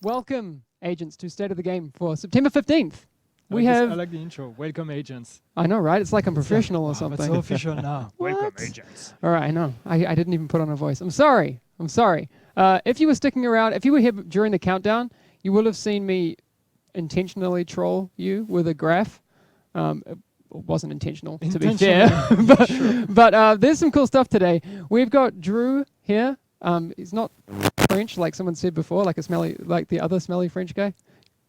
Welcome, agents, to State of the Game for September 15th. I like the intro. Welcome, agents. I know, right? It's like I'm professional or something. That's so official now. Welcome, What? agents. All right, I know. I didn't even put on a voice. I'm sorry. If you were sticking around, if you were here during the countdown, you will have seen me intentionally troll you with a graph. It wasn't intentional, to be fair. but there's some cool stuff today. We've got Drew here. He's not French, like someone said before, like the other smelly French guy.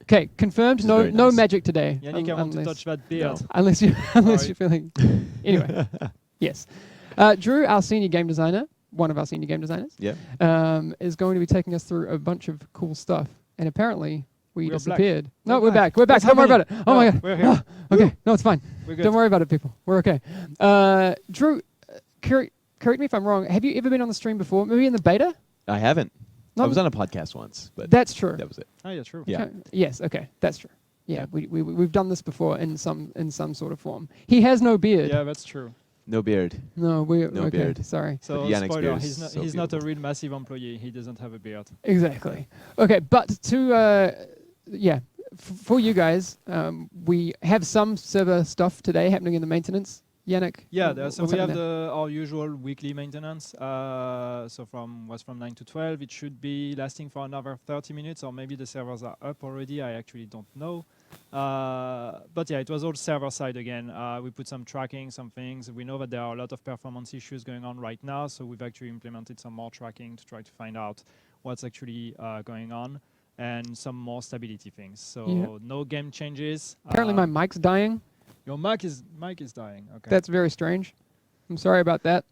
Okay, confirmed. No magic today. Yannick, I want to touch that beard. No. Unless you're feeling. Anyway, yes. Drew, our senior game designer, one of our senior game designers, is going to be taking us through a bunch of cool stuff. And apparently, we disappeared. Black. No, we're back. We're back. Don't worry about it. Oh my god. We're here. Okay, no, it's fine. We're good. Don't worry about it, people. We're okay. Drew, correct me if I'm wrong. Have you ever been on the stream before? Maybe in the beta? I haven't. I was on a podcast once, but that's true. That was it. Oh yeah, true. Yeah. Yes. Okay. That's true. Yeah. We've done this before in some sort of form. He has no beard. Yeah, that's true. No beard. No no beard. Sorry. So spoiler, he's not a real massive employee. He doesn't have a beard. Exactly. Okay, but for you guys, we have some server stuff today happening in the maintenance. Yannick? Yeah, so we have our usual weekly maintenance. So from 9 to 12. It should be lasting for another 30 minutes, or maybe the servers are up already. I actually don't know. But yeah, it was all server side again. We put some tracking, some things. We know that there are a lot of performance issues going on right now, so we've actually implemented some more tracking to try to find out what's actually going on, and some more stability things. So no game changes. Apparently my mic's dying. Your mic is dying. Okay. That's very strange. I'm sorry about that.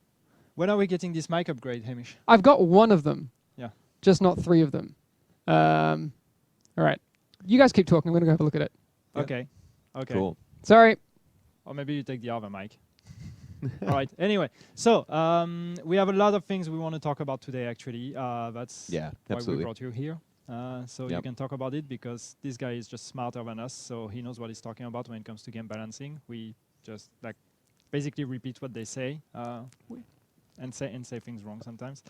When are we getting this mic upgrade, Hamish? I've got one of them. Yeah. Just not three of them. All right. You guys keep talking. I'm going to go have a look at it. Okay. Okay. Cool. Sorry. Or maybe you take the other mic. All right. Anyway, so we have a lot of things we want to talk about today, actually. That's why we brought you here. So you can talk about it, because this guy is just smarter than us, so he knows what he's talking about when it comes to game balancing. We just basically repeat what they say and say things wrong sometimes.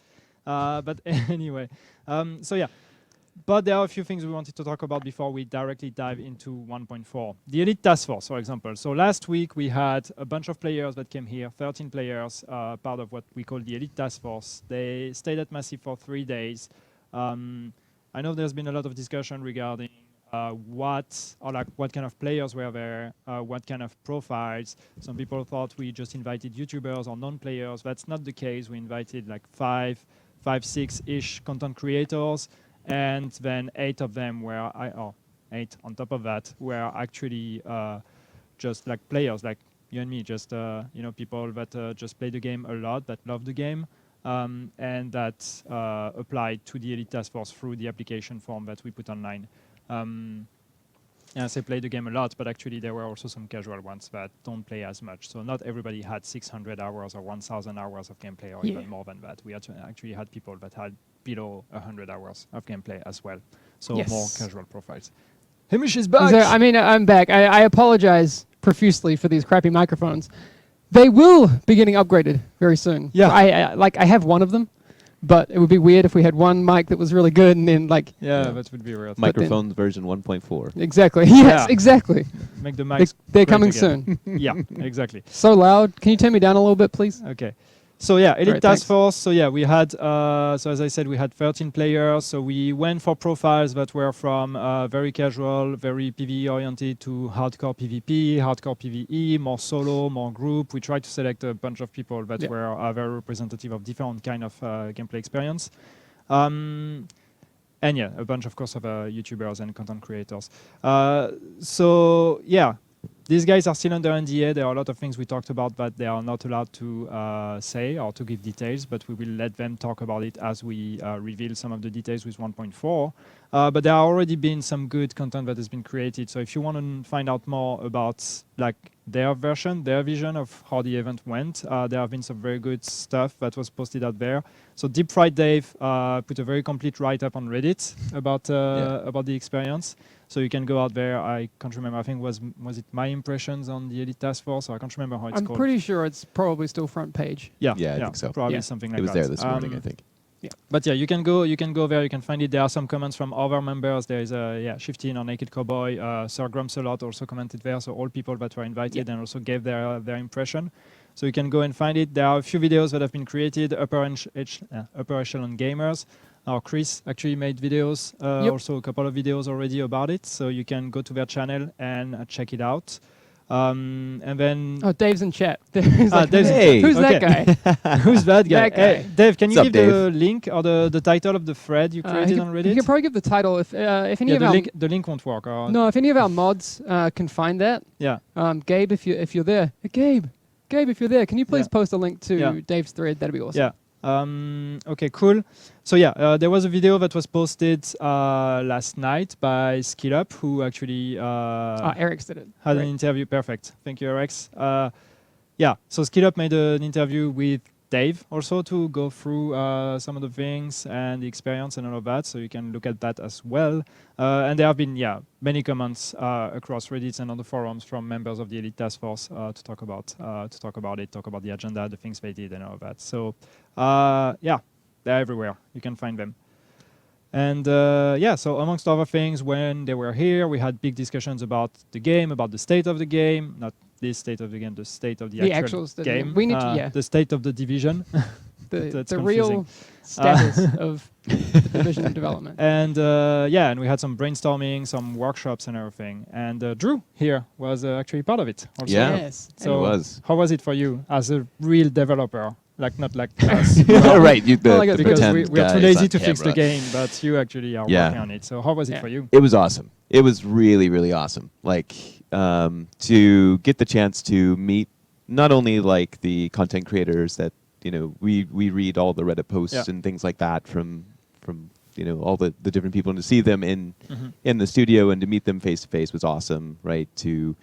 But anyway, but there are a few things we wanted to talk about before we directly dive into 1.4. The Elite Task Force, for example. So last week we had a bunch of players that came here, 13 players, part of what we call the Elite Task Force. They stayed at Massive for 3 days. I know there's been a lot of discussion regarding what kind of players were there, what kind of profiles. Some people thought we just invited YouTubers or non-players. That's not the case. We invited like 6-ish content creators, and then 8 of them were, 8 on top of that, were actually just like players, like you and me, just people that just play the game a lot, that love the game. And that applied to the Elite Task Force through the application form that we put online. And I say play the game a lot, but actually there were also some casual ones that don't play as much. So not everybody had 600 hours or 1,000 hours of gameplay, or even more than that. We actually had people that had below 100 hours of gameplay as well. So more casual profiles. Hamish is back! So, I'm back. I apologize profusely for these crappy microphones. They will be getting upgraded very soon. Yeah. I have one of them, but it would be weird if we had one mic that was really good and then that would be weird. Microphones version 1.4. Exactly. Yes, exactly. Make the mics. They're coming soon. Yeah, exactly. So loud. Can you turn me down a little bit, please? Okay. So Elite Task Force. So we had, so as I said, we had 13 players. So we went for profiles that were from very casual, very PvE oriented, to hardcore PvP, hardcore PvE, more solo, more group. We tried to select a bunch of people that were very representative of different kind of gameplay experience. And a bunch, of course, of YouTubers and content creators. These guys are still under NDA. There are a lot of things we talked about that they are not allowed to say or to give details, but we will let them talk about it as we reveal some of the details with 1.4. But there have already been some good content that has been created. So if you want to find out more about their vision of how the event went, there have been some very good stuff that was posted out there. So Deep Fried Dave put a very complete write-up on Reddit about the experience. So you can go out there. I can't remember. I think was it my impressions on the Elite Task Force? I can't remember how it's called. I'm pretty sure it's probably still front page. Yeah, I think so. Probably something like that. It was there this morning, I think. Yeah. But yeah, you can go there. You can find it. There are some comments from other members. There is Shifty or Naked Cowboy. Sir Grumsalot also commented there. So all people that were invited and also gave their impression. So you can go and find it. There are a few videos that have been created. Upper Echelon Gamers. Chris actually made videos. Also a couple of videos already about it. So you can go to their channel and check it out. And then Dave's in chat. Dave's like, Dave's hey, who's that guy? Who's that guy? That guy. Hey, Dave, can you give Dave? the link or the title of the thread you created on Reddit? You can probably give the title if any of the link won't work. No, if any of our mods can find that. Yeah. Gabe, if you're there, Gabe, if you're there, can you please post a link to Dave's thread? That'd be awesome. Yeah. Okay, cool. So there was a video that was posted last night by SkillUp, who actually Eric's did it. Had an interview. Perfect. Thank you, Eric's. So SkillUp made an interview with Dave also to go through some of the things and the experience and all of that. So you can look at that as well. And there have been many comments across Reddit and on the forums from members of the Elite Task Force to talk about the agenda, the things they did, and all of that. So they're everywhere. You can find them. And so amongst other things, when they were here, we had big discussions about the game, about the state of the game, not the state of the game, the state of the actual game. We need to, the state of the division. the real status of the division development. And and we had some brainstorming, some workshops and everything. And Drew here was actually part of it also. Yeah, yes. So it was. How was it for you as a real developer? Like not like us. Right, because we are too lazy to fix the camera. game, but you actually are working on it. So how was it for you? It was awesome. It was really, really awesome. Like to get the chance to meet not only like the content creators that we read all the Reddit posts and things like that from all the different people, and to see them in the studio and to meet them face to face was awesome. Right, to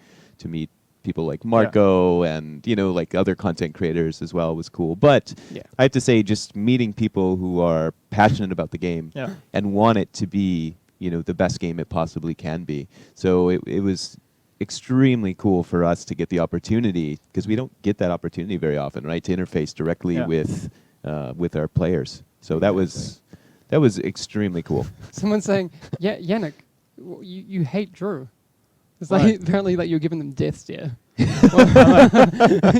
meet people like Marco and like other content creators as well was cool. But I have to say, just meeting people who are passionate about the game and want it to be the best game it possibly can be. So it was extremely cool for us to get the opportunity, because we don't get that opportunity very often, right? To interface directly with our players. So that was extremely cool. Someone's saying, Yannick, you hate Drew. It's like apparently like you're giving them death stare.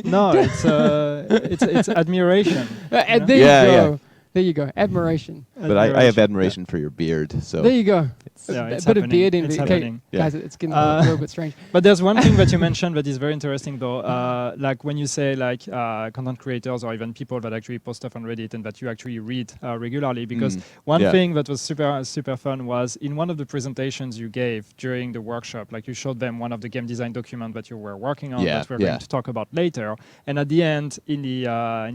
No, it's admiration. There you go. Admiration. But I have admiration for your beard. So there you go. It's a bit of beard it's happening. Guys, it's getting a little bit strange. But there's one thing that you mentioned that is very interesting, though. Like when you say like content creators or even people that actually post stuff on Reddit and that you actually read regularly, because one thing that was super fun was in one of the presentations you gave during the workshop, like you showed them one of the game design documents that you were working on that we're going to talk about later. And at the end, in the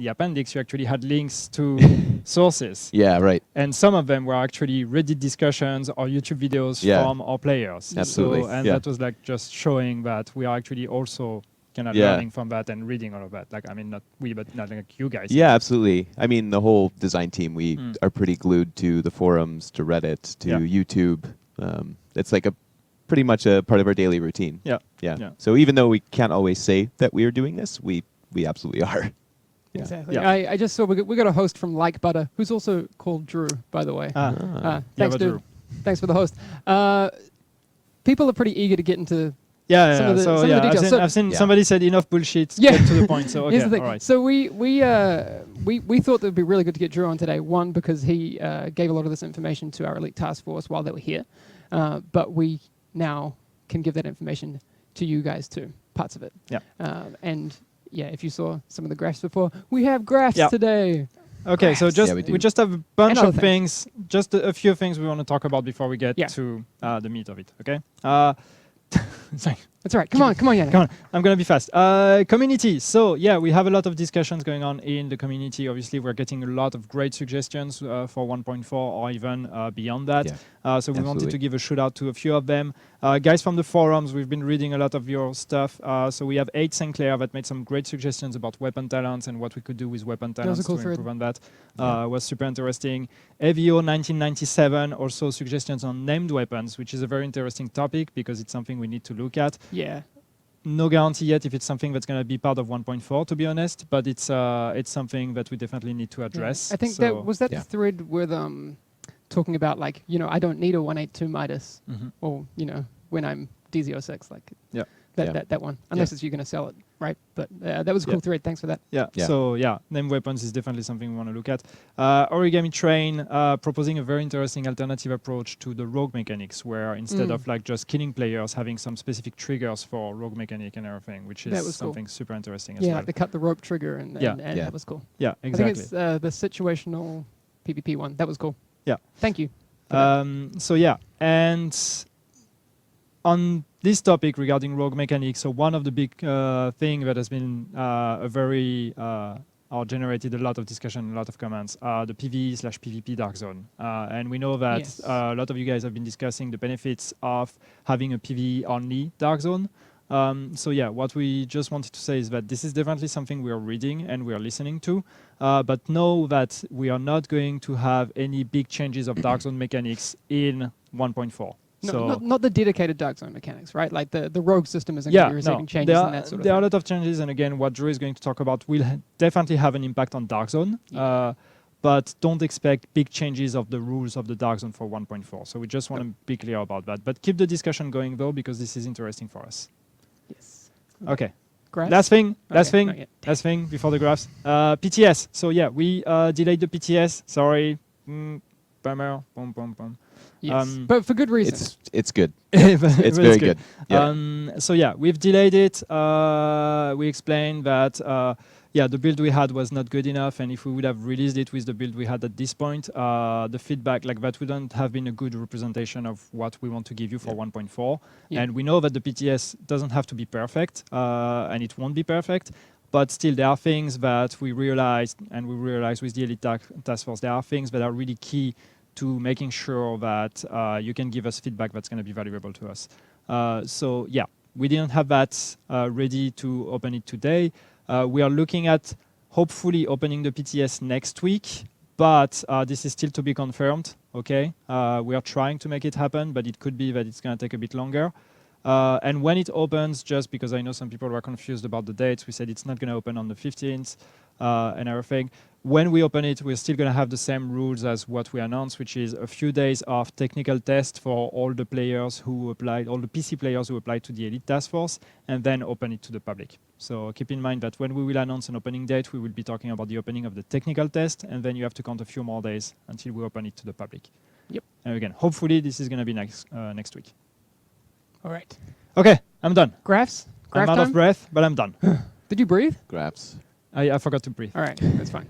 appendix, you actually had links to sources. Yeah, right. And some of them were actually Reddit discussions or YouTube videos from our players. Absolutely. So, that was like just showing that we are actually also kind of learning from that and reading all of that. Like, I mean, not we, but not like you guys. Yeah, absolutely. I mean, the whole design team, we are pretty glued to the forums, to Reddit, to YouTube. It's like pretty much a part of our daily routine. Yeah. So even though we can't always say that we are doing this, we absolutely are. Yeah. Exactly. Yeah. I just saw we got a host from Like Butter, who's also called Drew, by the way. Thanks, dude. Drew. Thanks for the host. People are pretty eager to get into some of the details. I've seen somebody said enough bullshit. Get to the point. So here's the thing. All right. So we thought that it'd be really good to get Drew on today. One, because he gave a lot of this information to our Elite Task Force while they were here, but we now can give that information to you guys too. Parts of it. If you saw some of the graphs before, we have graphs today. Okay, so we just have a bunch of things, just a few things we want to talk about before we get to the meat of it. Okay. Sorry. That's all right. Come on, Yannick. Come on. I'm going to be fast. Community. So, we have a lot of discussions going on in the community. Obviously, we're getting a lot of great suggestions for 1.4 or even beyond that. So we wanted to give a shout out to a few of them. Guys from the forums, we've been reading a lot of your stuff. So we have 8 Sinclair that made some great suggestions about weapon talents and what we could do with weapon talents to improve on that. Was super interesting. Evio 1997, also suggestions on named weapons, which is a very interesting topic because it's something we need to look at. Yeah. no guarantee yet if it's something that's going to be part of 1.4, to be honest, but it's something that we definitely need to address. I think so that was the thread with talking about like, I don't need a 182 Midas, or when I'm DZ06, like that one, unless it's you're going to sell it, right? But that was a cool thread. Thanks for that. So named weapons is definitely something we want to look at. Origami Train proposing a very interesting alternative approach to the rogue mechanics, where instead of like just killing players, having some specific triggers for rogue mechanic and everything, which is something super interesting as well. Yeah, like the cut the rope trigger, and that was cool. Yeah, exactly. I think it's the situational PvP one. That was cool. Yeah. Thank you. And on this topic regarding rogue mechanics, so one of the big thing that has been or generated a lot of discussion, a lot of comments, are the PvE/PvP Dark Zone. And we know that a lot of you guys have been discussing the benefits of having a PvE-only Dark Zone. What we just wanted to say is that this is definitely something we are reading and we are listening to, but know that we are not going to have any big changes of Dark Zone mechanics in 1.4. No, not the dedicated Dark Zone mechanics, right? Like the rogue system isn't going to be receiving changes and that sort of thing. There are a lot of changes, and again, what Drew is going to talk about will definitely have an impact on Dark Zone, but don't expect big changes of the rules of the Dark Zone for 1.4. So we just want to be clear about that. But keep the discussion going, though, because this is interesting for us. Yes. Okay. Graphs? Last thing before the graphs. PTS. So we delayed the PTS. Sorry. Bummer. Yes, but for good reason. It's good. It's very good. We've delayed it. We explained that the build we had was not good enough, and if we would have released it with the build we had at this point, the feedback like that wouldn't have been a good representation of what we want to give you for 1.4. And we know that the PTS doesn't have to be perfect, and it won't be perfect. But still, there are things that we realized, and we realized with the Elite Task Force, there are things that are really key to making sure that you can give us feedback that's going to be valuable to us. We didn't have that ready to open it today. We are looking at hopefully opening the PTS next week, but this is still to be confirmed, okay? We are trying to make it happen, but it could be that it's going to take a bit longer. And when it opens, just because I know some people were confused about the dates, we said it's not going to open on the 15th and everything. When we open it, we're still going to have the same rules as what we announced, which is a few days of technical test for all the players who applied, all the PC players who applied to the Elite Task Force, and then open it to the public. So keep in mind that when we will announce an opening date, we will be talking about the opening of the technical test, and then you have to count a few more days until we open it to the public. Yep. And again, hopefully this is going to be next week. All right. Okay, I'm done. Graphs? I'm out of breath, but I'm done. Did you breathe? Graphs. I forgot to breathe. All right, that's fine.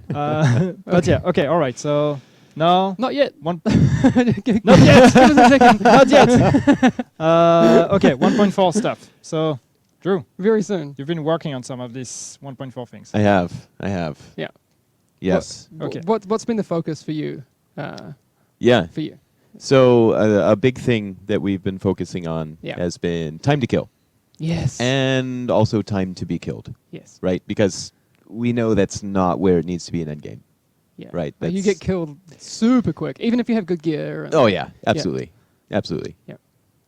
Okay, all right. So no, not yet. Not yet. Give us a second. Not yet. Okay, 1.4 stuff. So, Drew, very soon. You've been working on some of these 1.4 things. I have. Yeah. Yes. Okay. What's been the focus for you? For you. So a big thing that we've been focusing on has been time to kill. Yes. And also time to be killed. Yes. Right? Because we know that's not where it needs to be in Endgame. Yeah. Right? You get killed super quick, even if you have good gear. Oh, yeah. Absolutely. Yeah. Absolutely. Yeah.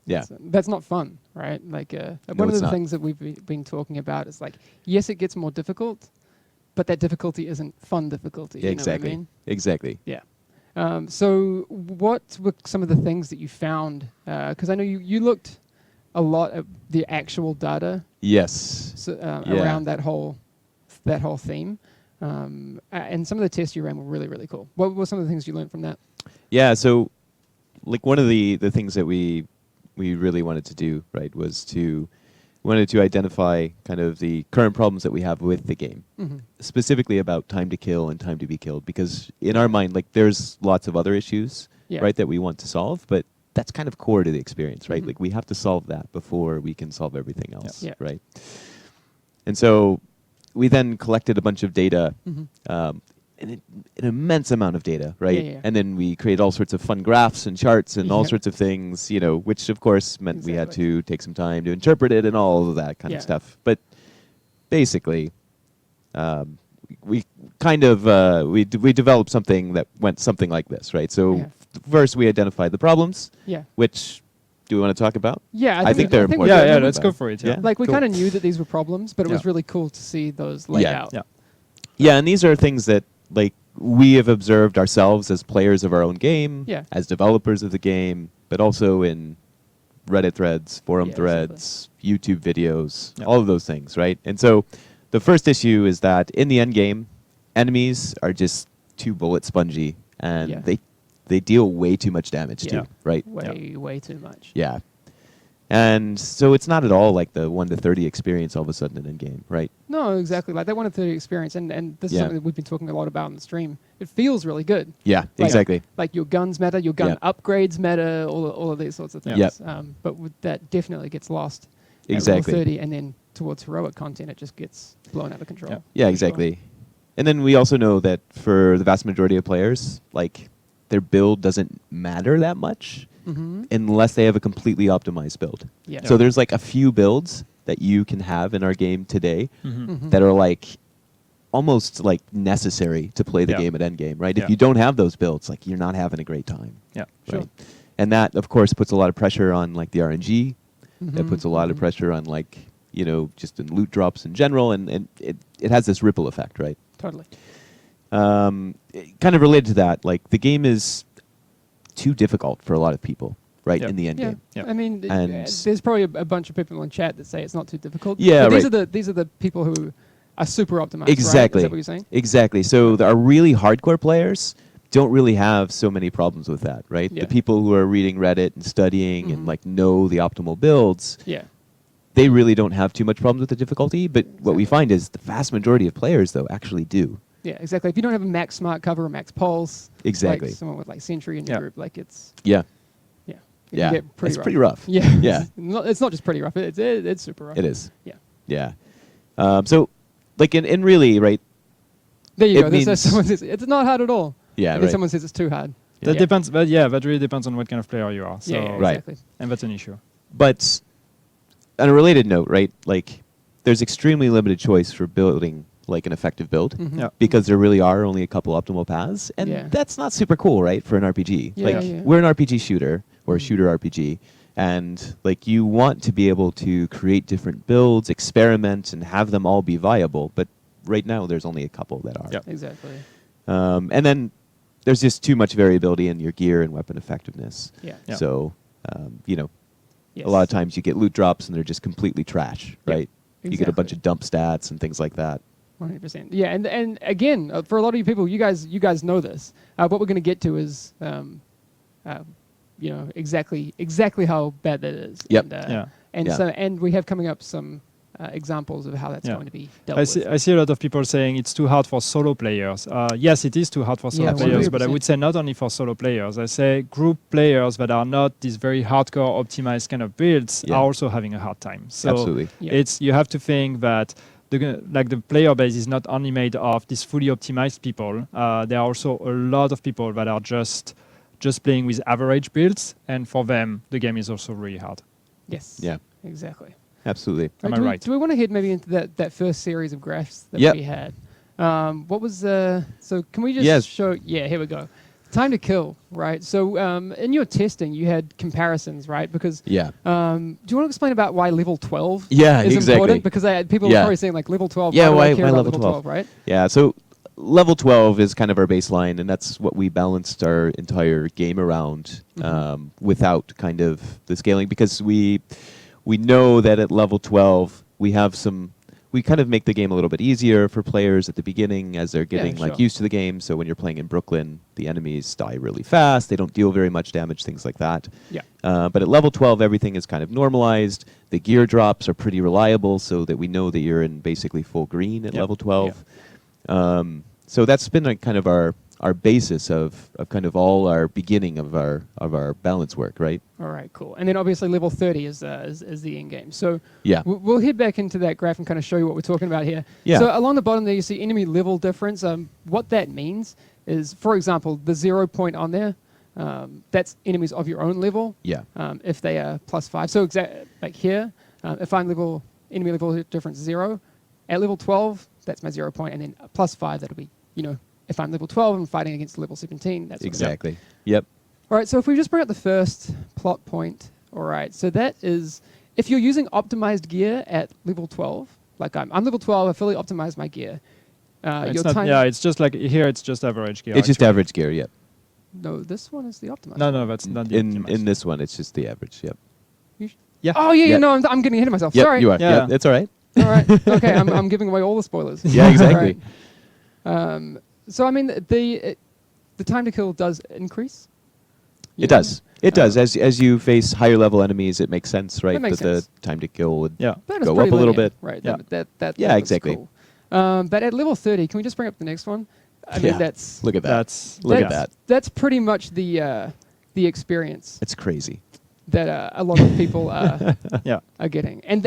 Yeah. That's not fun, right? Like one of the things that we've been talking about is like, yes, it gets more difficult, but that difficulty isn't fun difficulty. Yeah, exactly. You know what I mean? Exactly. Yeah. So what were some of the things that you found? Because I know you looked a lot at the actual data. Yes. So, around that whole theme. And some of the tests you ran were really, really cool. What were some of the things you learned from that? Yeah, so like one of the things that we really wanted to do, right, was we wanted to identify kind of the current problems that we have with the game, specifically about time to kill and time to be killed, because in our mind, like there's lots of other issues, right, that we want to solve, but that's kind of core to the experience, right? Like we have to solve that before we can solve everything else, right? And so we then collected a bunch of data, an immense amount of data, right? And then we created all sorts of fun graphs and charts and all sorts of things, you know, which of course meant we had to take some time to interpret it and all of that kind of stuff. But basically, we kind of we developed something that went something like this, right? So first we identified the problems, which do we want to talk about? Yeah, I think they're important. Yeah, let's go for it. Yeah. Like we Cool. kind of knew that these were problems, but it was really cool to see those laid out. Yeah. Yeah, and these are things that like we have observed ourselves as players of our own game, as developers of the game, but also in Reddit threads, forum threads, YouTube videos, all of those things, right? And so the first issue is that in the end game, enemies are just too bullet spongy, and they deal way too much damage too, right? Way too much. Yeah. And so it's not at all like the 1 to 30 experience all of a sudden in Endgame, right? No, exactly. Like that 1 to 30 experience, and this is something that we've been talking a lot about on the stream. It feels really good. Yeah, like, exactly. Like your guns matter, your gun upgrades matter, all of these sorts of things. But that definitely gets lost at level 30, and then towards heroic content, it just gets blown out of control. Yeah, exactly. Sure. And then we also know that for the vast majority of players, like their build doesn't matter that much. Unless they have a completely optimized build. So there's like a few builds that you can have in our game today that are like almost like necessary to play the game at endgame, right? If you don't have those builds, like you're not having a great time. Yeah, right? And that, of course, puts a lot of pressure on like the RNG. That puts a lot of pressure on like, you know, just in loot drops in general, and it has this ripple effect, right? Totally. Kind of related to that, like the game is too difficult for a lot of people, right? In the end game. I mean, there's probably a bunch of people in chat that say it's not too difficult. Yeah, but these are the people who are super optimized. Exactly. Right? Is that what you're saying? Exactly. So our really hardcore players don't really have so many problems with that, right? The people who are reading Reddit and studying and like know the optimal builds. They really don't have too much problems with the difficulty. But what we find is the vast majority of players, though, actually do. Yeah, exactly. If you don't have a max smart cover or max pulse, exactly, like someone with like Sentry in your group, like it's it's pretty rough. Yeah. It's not just pretty rough. It's super rough. It is. Yeah. So, like in really, right? There you go. Someone says it's not hard at all. Yeah, and then someone says it's too hard. That depends, but that really depends on what kind of player you are. So exactly. And that's an issue. But on a related note, right? Like, there's extremely limited choice for building like an effective build because there really are only a couple optimal paths, and that's not super cool, right? For an RPG, we're an RPG shooter or a shooter RPG, and like you want to be able to create different builds, experiment, and have them all be viable. But right now, there's only a couple that are. Exactly. And then there's just too much variability in your gear and weapon effectiveness. So you know, a lot of times you get loot drops and they're just completely trash, right? You get a bunch of dump stats and things like that. 100%. Yeah, and again, for a lot of you people, you guys know this. What we're going to get to is, you know, exactly how bad that is. And we have coming up some examples of how that's going to be dealt with. I see a lot of people saying it's too hard for solo players. Yes, it is too hard for solo players, 100%. but I would say not only for solo players. I say group players that are not these very hardcore optimized kind of builds are also having a hard time. So absolutely, you have to think that the player base is not only made of these fully optimized people. There are also a lot of people that are just playing with average builds, and for them, the game is also really hard. Yes. Yeah. Exactly. Absolutely. Am I right? Do we want to head maybe into that first series of graphs that we had? What was so can we just show? Yeah, here we go. Time to kill, right? So in your testing, you had comparisons, right? Because do you want to explain about why level 12 is important? Because people are probably saying like level 12. Why care about level 12? Right? Yeah. So level 12 is kind of our baseline, and that's what we balanced our entire game around without kind of the scaling, because we know that at level 12 we kind of make the game a little bit easier for players at the beginning as they're getting used to the game. So when you're playing in Brooklyn, the enemies die really fast. They don't deal very much damage, things like that. But at level 12, everything is kind of normalized. The gear drops are pretty reliable, so that we know that you're in basically full green at level 12. So that's been like kind of our basis of kind of all our beginning of our balance work, right? All right, cool. And then obviously level 30 is the end game. So we'll head back into that graph and kind of show you what we're talking about here. So along the bottom there, you see enemy level difference. What that means is, for example, the 0 point on there, that's enemies of your own level. If they are +5. So like here, if I'm enemy level difference 0, at level 12, that's my 0 point, and then +5, that'll be, you know, if I'm level 12 and fighting against level 17, that's exactly. Yep. All right, so if we just bring up the first plot point All right. So that is if you're using optimized gear at level 12. Like I'm level 12. I fully optimized my gear. It's not, yeah, it's just like here. It's just average gear. It's just average gear. Yep. No, this one is the optimized. No, that's not the optimized. In this one, it's just the average. Yep. Yeah. Oh yeah, Yep. no, I'm getting ahead of myself. Yep, Sorry. you are. Yeah. Yep, that's all right. All right. Okay, I'm giving away all the spoilers. Yeah, exactly. Right. So I mean, the time to kill does increase. It does. It does. As you face higher level enemies, it makes sense, right? That makes sense. The time to kill would Yeah. That is go pretty up a little linear, bit. Right. Yeah. That Yeah, looks exactly. Cool. But at level 30, can we just bring up the next one? I mean, Yeah. that's Look at that. Look at that. That's pretty much the experience It's crazy. that a lot of people Yeah. are getting, and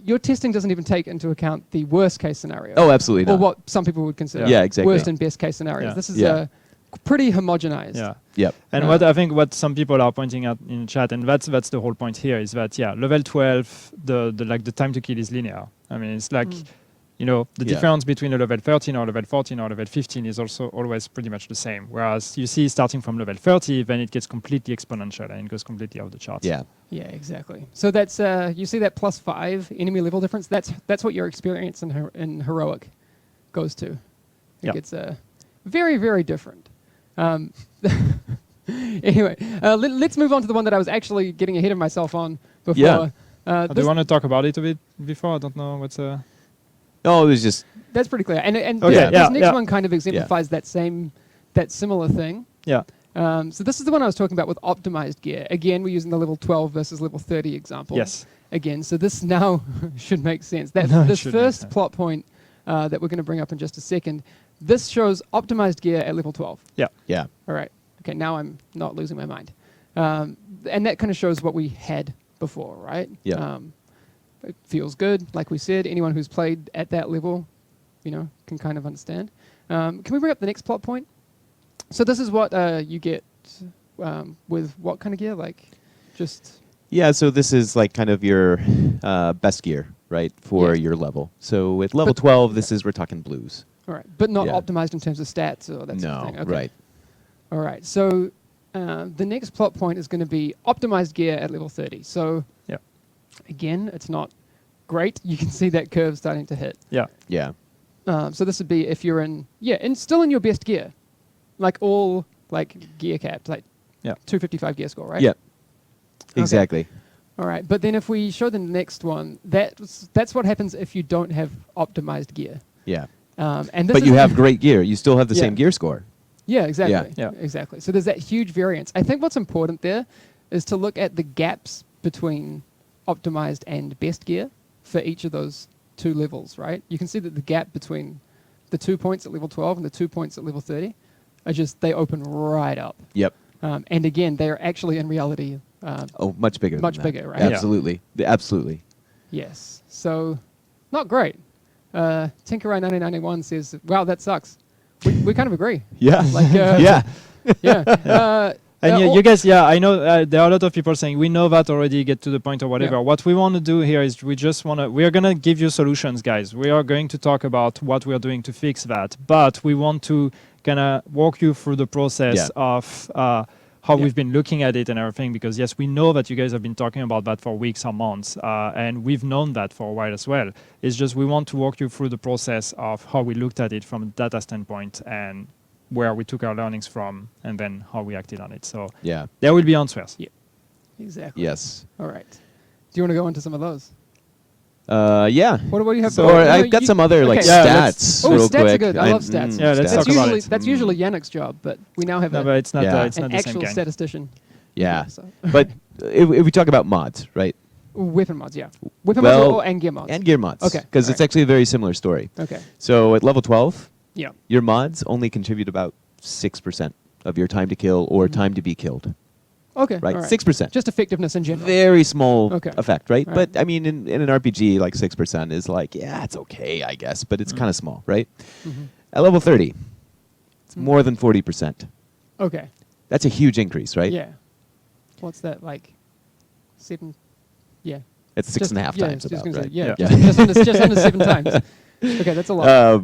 your testing doesn't even take into account the worst case scenario. Oh, absolutely or not. what some people would consider Yeah, exactly. worst and best case scenarios. Yeah. This is Yeah. pretty homogenized. Yeah. Yep. And what I think what some people are pointing out in chat, and that's the whole point here, is that level 12, the time to kill is linear. I mean, it's like the Yeah. difference between a level 13 or level 14 or level 15 is also always pretty much the same. Whereas you see starting from level 30, then it gets completely exponential and it goes completely off the charts. Yeah. Yeah, exactly. So that's you see that +5 enemy level difference. That's what your experience in heroic goes to. It gets very, very different. Anyway, let's move on to the one that I was actually getting ahead of myself on before. Yeah. Do you want to talk about it a bit before? I don't know what's Oh, it was just That's pretty clear. And Okay, this next yeah. one kind of exemplifies that similar thing. Yeah. So this is the one I was talking about with optimized gear. Again, we're using the level 12 versus level 30 example. Yes. Again, so this now should make sense. That No, it this should make first sense. plot point that we're going to bring up in just a second, this shows optimized gear at level 12. yeah. All right. Okay, now I'm not losing my mind. And that kind of shows what we had before, right? Yeah. It feels good, like we said. Anyone who's played at that level, can kind of understand. Can we bring up the next plot point? So this is what you get with what kind of gear? Like, just... Yeah, so this is like kind of your best gear, right, for your level. So at level 12, we're talking blues. All right, but not Yeah. optimized in terms of stats or that sort of thing. Okay. Right. All right, so the next plot point is going to be optimized gear at level 30. So again, it's not great. You can see that curve starting to hit. Yeah. Yeah. So this would be if you're still in your best gear, like all like gear capped, like 255 gear score, right? Yep. Exactly. All right, but then if we show the next one, that's what happens if you don't have optimized gear. Yeah. And this But is you have great gear. You still have the same gear score. Yeah, exactly. Yeah. Exactly. So there's that huge variance. I think what's important there is to look at the gaps between optimized and best gear for each of those two levels, right? You can see that the gap between the 2 points at level 12 and the 2 points at level 30 are they open right up. Yep. And again, they are actually in reality Much bigger. much than that. bigger, right? Absolutely. Absolutely. Yes. So not great. Tinkerai1991 says, wow, that sucks. We kind of agree. Yeah. Like, yeah. Yeah. And you guys, I know there are a lot of people saying we know that already, get to the point or whatever. Yeah. What we want to do here is we are going to give you solutions, guys. We are going to talk about what we are doing to fix that. But we want to kind of walk you through the process of how we've been looking at it and everything. Because, yes, we know that you guys have been talking about that for weeks or months. And we've known that for a while as well. It's just we want to walk you through the process of how we looked at it from a data standpoint and where we took our learnings from, and then how we acted on it. So there will be answers. Yeah, exactly. Yes. All right. Do you want to go into some of those? Yeah. What do you have? So I've got some other stats. Oh, real stats quick. are good. I love stats. Yeah, let's That's talk about usually, it. that's usually Yannick's job, but we now have No, but it's not. It's an not the same actual kind. statistician. Yeah. So. But if we talk about mods, right? Weapon mods, yeah. Weapon mods and gear mods. And gear mods. Okay. Because it's actually a very similar story. Okay. So at level 12, Yeah. your mods only contribute about 6% of your time to kill or time to be killed. Okay. Right? all right. 6%. Just effectiveness in general. Very small Okay. effect, right? All But right. I mean, in an RPG, like 6% is like, yeah, it's okay, I guess, but it's kind of small, right? Mm-hmm. At level 30, it's more than 40%. Okay. That's a huge increase, right? Yeah. What's that like? 7? Yeah. It's six and a half times just about, gonna right? say, yeah. Yeah. Just under 7 times. Okay, that's a lot.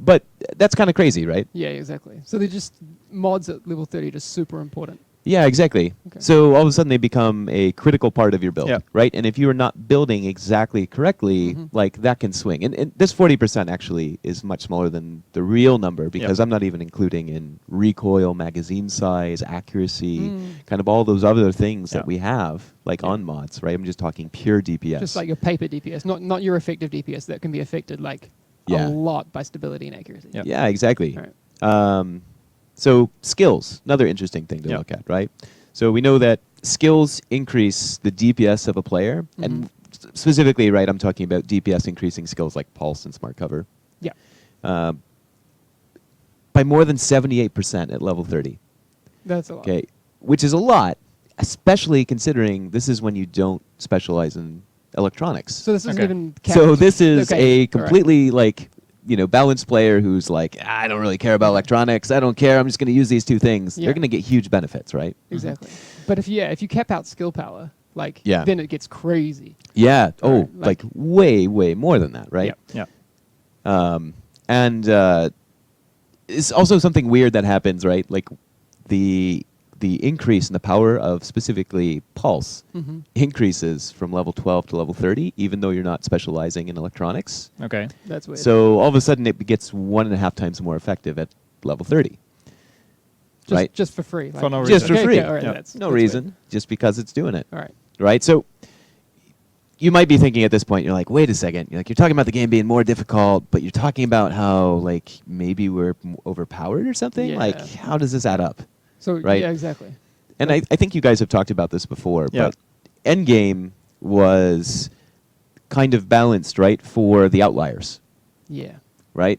But that's kind of crazy, right? Yeah, exactly. So they're just mods at level 30 are just super important. Yeah, exactly. Okay. So all of a sudden they become a critical part of your build, Yeah. right? And if you are not building exactly correctly, like that can swing. And this 40% actually is much smaller than the real number because I'm not even including in recoil, magazine size, accuracy, kind of all those other things that we have, like on mods, right? I'm just talking pure DPS. Just like your paper DPS, not your effective DPS that can be affected like a lot by stability and accuracy. Yeah, exactly. All right. So skills, another interesting thing to look at, right? So we know that skills increase the DPS of a player, and specifically, right, I'm talking about DPS increasing skills like Pulse and Smart Cover. Yeah. By more than 78% at level 30. That's a lot. Okay, which is a lot, especially considering this is when you don't specialize in electronics. So this isn't even So this is a all right. completely like, you know, balanced player who's like, I don't really care about electronics. I don't care. I'm just going to use these two things. Yeah. They're going to get huge benefits, right? Exactly. But if you cap out skill power, like Yeah. then it gets crazy. Yeah. Oh, Right, like way, way more than that, right? Yeah. And it's also something weird that happens, right? Like the increase in the power of specifically Pulse increases from level 12 to level 30, even though you're not specializing in electronics. Okay. That's weird. So all of a sudden it gets 1.5 times more effective at level 30. Right? Just for free. Like, For no Just for reason. free. Okay, all right, Yeah. that's No weird. reason, just because it's doing it. All right. Right? So you might be thinking at this point, you're like, wait a second. You're talking about the game being more difficult, but you're talking about how, like, maybe we're overpowered or something? Yeah. Like, how does this add up? So Right. yeah, exactly. And I think you guys have talked about this before, but Endgame was kind of balanced, right, for the outliers, Yeah. right?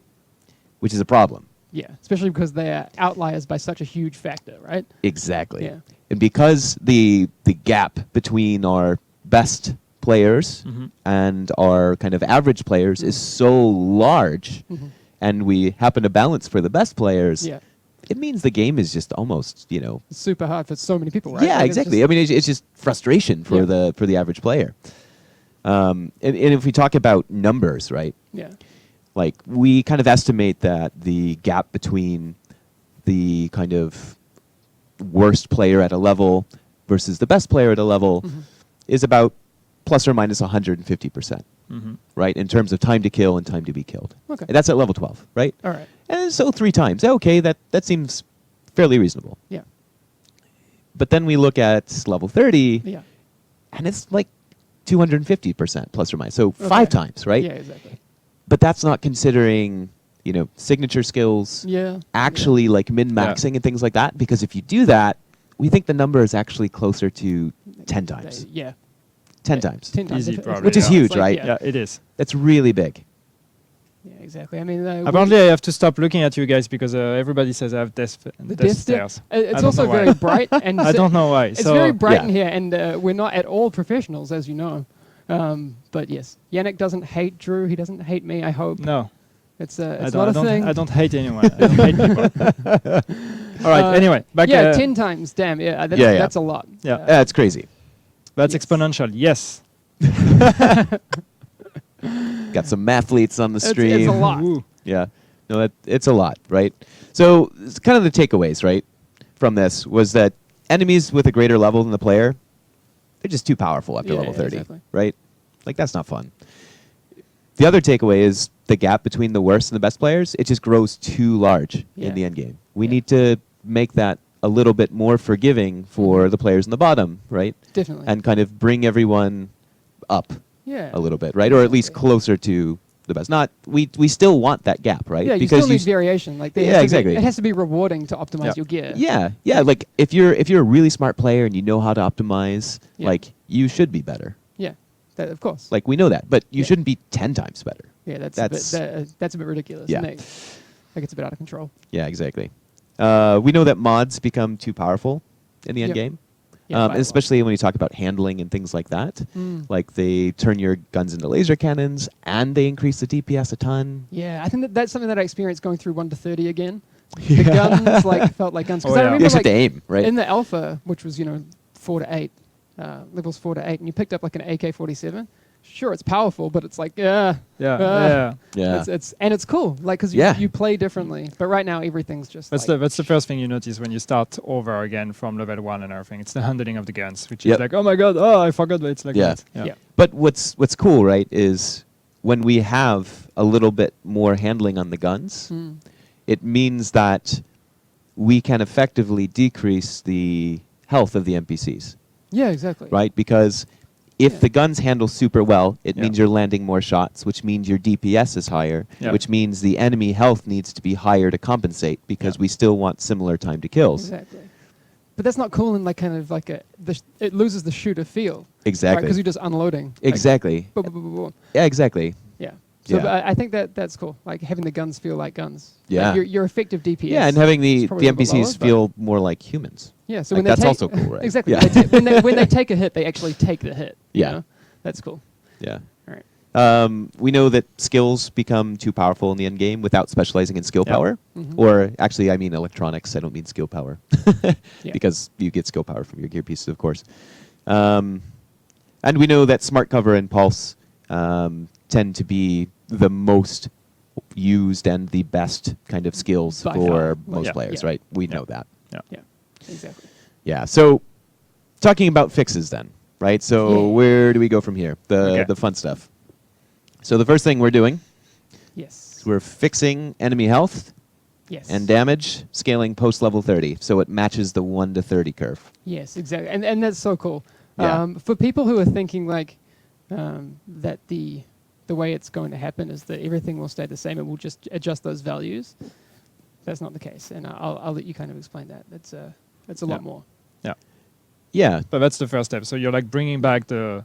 Which is a problem. Yeah. Especially because they are outliers by such a huge factor, right? Exactly. Yeah. And because the gap between our best players and our kind of average players is so large, and we happen to balance for the best players, Yeah. it means the game is just almost, you know. It's super hard for so many people, right? Yeah, Like, it's exactly. just- I mean, it's just frustration for the average player. And if we talk about numbers, right? yeah. Like, we kind of estimate that the gap between the kind of worst player at a level versus the best player at a level is about plus or minus 150%, right? In terms of time to kill and time to be killed. Okay. And that's at level 12, right? All right. And so 3 times. Okay, that seems fairly reasonable. Yeah. But then we look at level 30, Yeah. and it's like 250% plus or minus. So 5 times, right? Yeah, exactly. But that's not considering, you know, signature skills, Yeah. actually like min-maxing and things like that. Because if you do that, we think the number is actually closer to 10 times. Yeah. 10 times. 10 times. Easy, if- probably, Which is yeah. huge, Like, right? Yeah, it is. That's really big. Yeah, exactly. I mean, Apparently, I have to stop looking at you guys because everybody says I have death Death stairs. I It's don't also know why. very bright, and I don't know why. It's so very bright Yeah. in here, and we're not at all professionals, as you know. But yes, Yannick doesn't hate Drew. He doesn't hate me. I hope No, it's I not a thing. I don't hate anyone. I don't hate people. All right. Anyway, back. Yeah, 10 times. Damn. Yeah, that's, Yeah, yeah. that's a lot. Yeah. Yeah, it's crazy. That's Yes. exponential. Yes. Got some mathletes on the stream. It's a lot. Woo. Yeah. No, it's a lot, right? So it's kind of the takeaways, right, from this was that enemies with a greater level than the player, they're just too powerful after Yeah, level yeah, 30, exactly. right? Like, that's not fun. The other takeaway is the gap between the worst and the best players, it just grows too large Yeah. in the end game. We Yeah. need to make that a little bit more forgiving for the players in the bottom, right? Definitely. And kind of bring everyone up yeah. a little bit, right? Or at least Exactly. closer to the best. Not we still want that gap, right? Yeah, you because still need variation. Like, there Yeah, has to exactly. Be, it has to be rewarding to optimize Yeah. your gear. yeah. Like if you're a really smart player and you know how to optimize, Yeah. like you should be better. Yeah. That, of course. Like we know that, but you Yeah. shouldn't be 10 times better. Yeah, that's that's- that's a bit ridiculous. Yeah. Isn't it? Like, it's a bit out of control. Yeah, exactly. We know that mods become too powerful in the end Yep. game. Yeah, by a lot. Especially when you talk about handling and things like that. Like they turn your guns into laser cannons and they increase the DPS a ton. Yeah, I think that's something that I experienced going through 1 to 30 again. The guns like felt like guns. 'Cause Oh, I yeah. remember You just have like to aim, right? in the alpha, which was 4 to 8, levels 4 to 8, and you picked up like an AK-47. sure, it's powerful, but it's like, yeah. It's cool, like, because you play differently. But right now, everything's just that's the first thing you notice when you start over again from level 1 and everything. It's the handling of the guns, which is like, oh my god, I forgot that it's like that. Yeah. But what's cool, right, is when we have a little bit more handling on the guns, it means that we can effectively decrease the health of the NPCs. Yeah, exactly. Right, because if the guns handle super well, it means you're landing more shots, which means your DPS is higher, which means the enemy health needs to be higher to compensate, because we still want similar time to kills. Exactly. But that's not cool in like kind of like it loses the shooter feel. Exactly. Because you're just unloading. Exactly. Like, yeah, exactly. Yeah. So I think that's cool. Like having the guns feel like guns. Yeah. Like your effective DPS. Yeah, and having the NPCs feel more like humans. Yeah. So like when that's also cool, right? Exactly. Yeah. When they take a hit, they actually take the hit. Yeah. You know? That's cool. Yeah. All right. We know that skills become too powerful in the end game without specializing in skill power. Or actually, I mean electronics. I don't mean skill power. Because you get skill power from your gear pieces, of course. And we know that Smart Cover and Pulse tend to be the most used and the best kind of skills for most players, right? We know that. Yeah, exactly. Yeah, so talking about fixes then, right? So where do we go from here? The fun stuff. So the first thing we're doing is we're fixing enemy health and damage, scaling post level 30, so it matches the 1 to 30 curve. Yes, exactly. And that's so cool. Yeah. For people who are thinking like that the way it's going to happen is that everything will stay the same and we'll just adjust those values. That's not the case, and I'll let you kind of explain that. That's a lot more. Yeah. Yeah. But that's the first step. So you're like bringing back the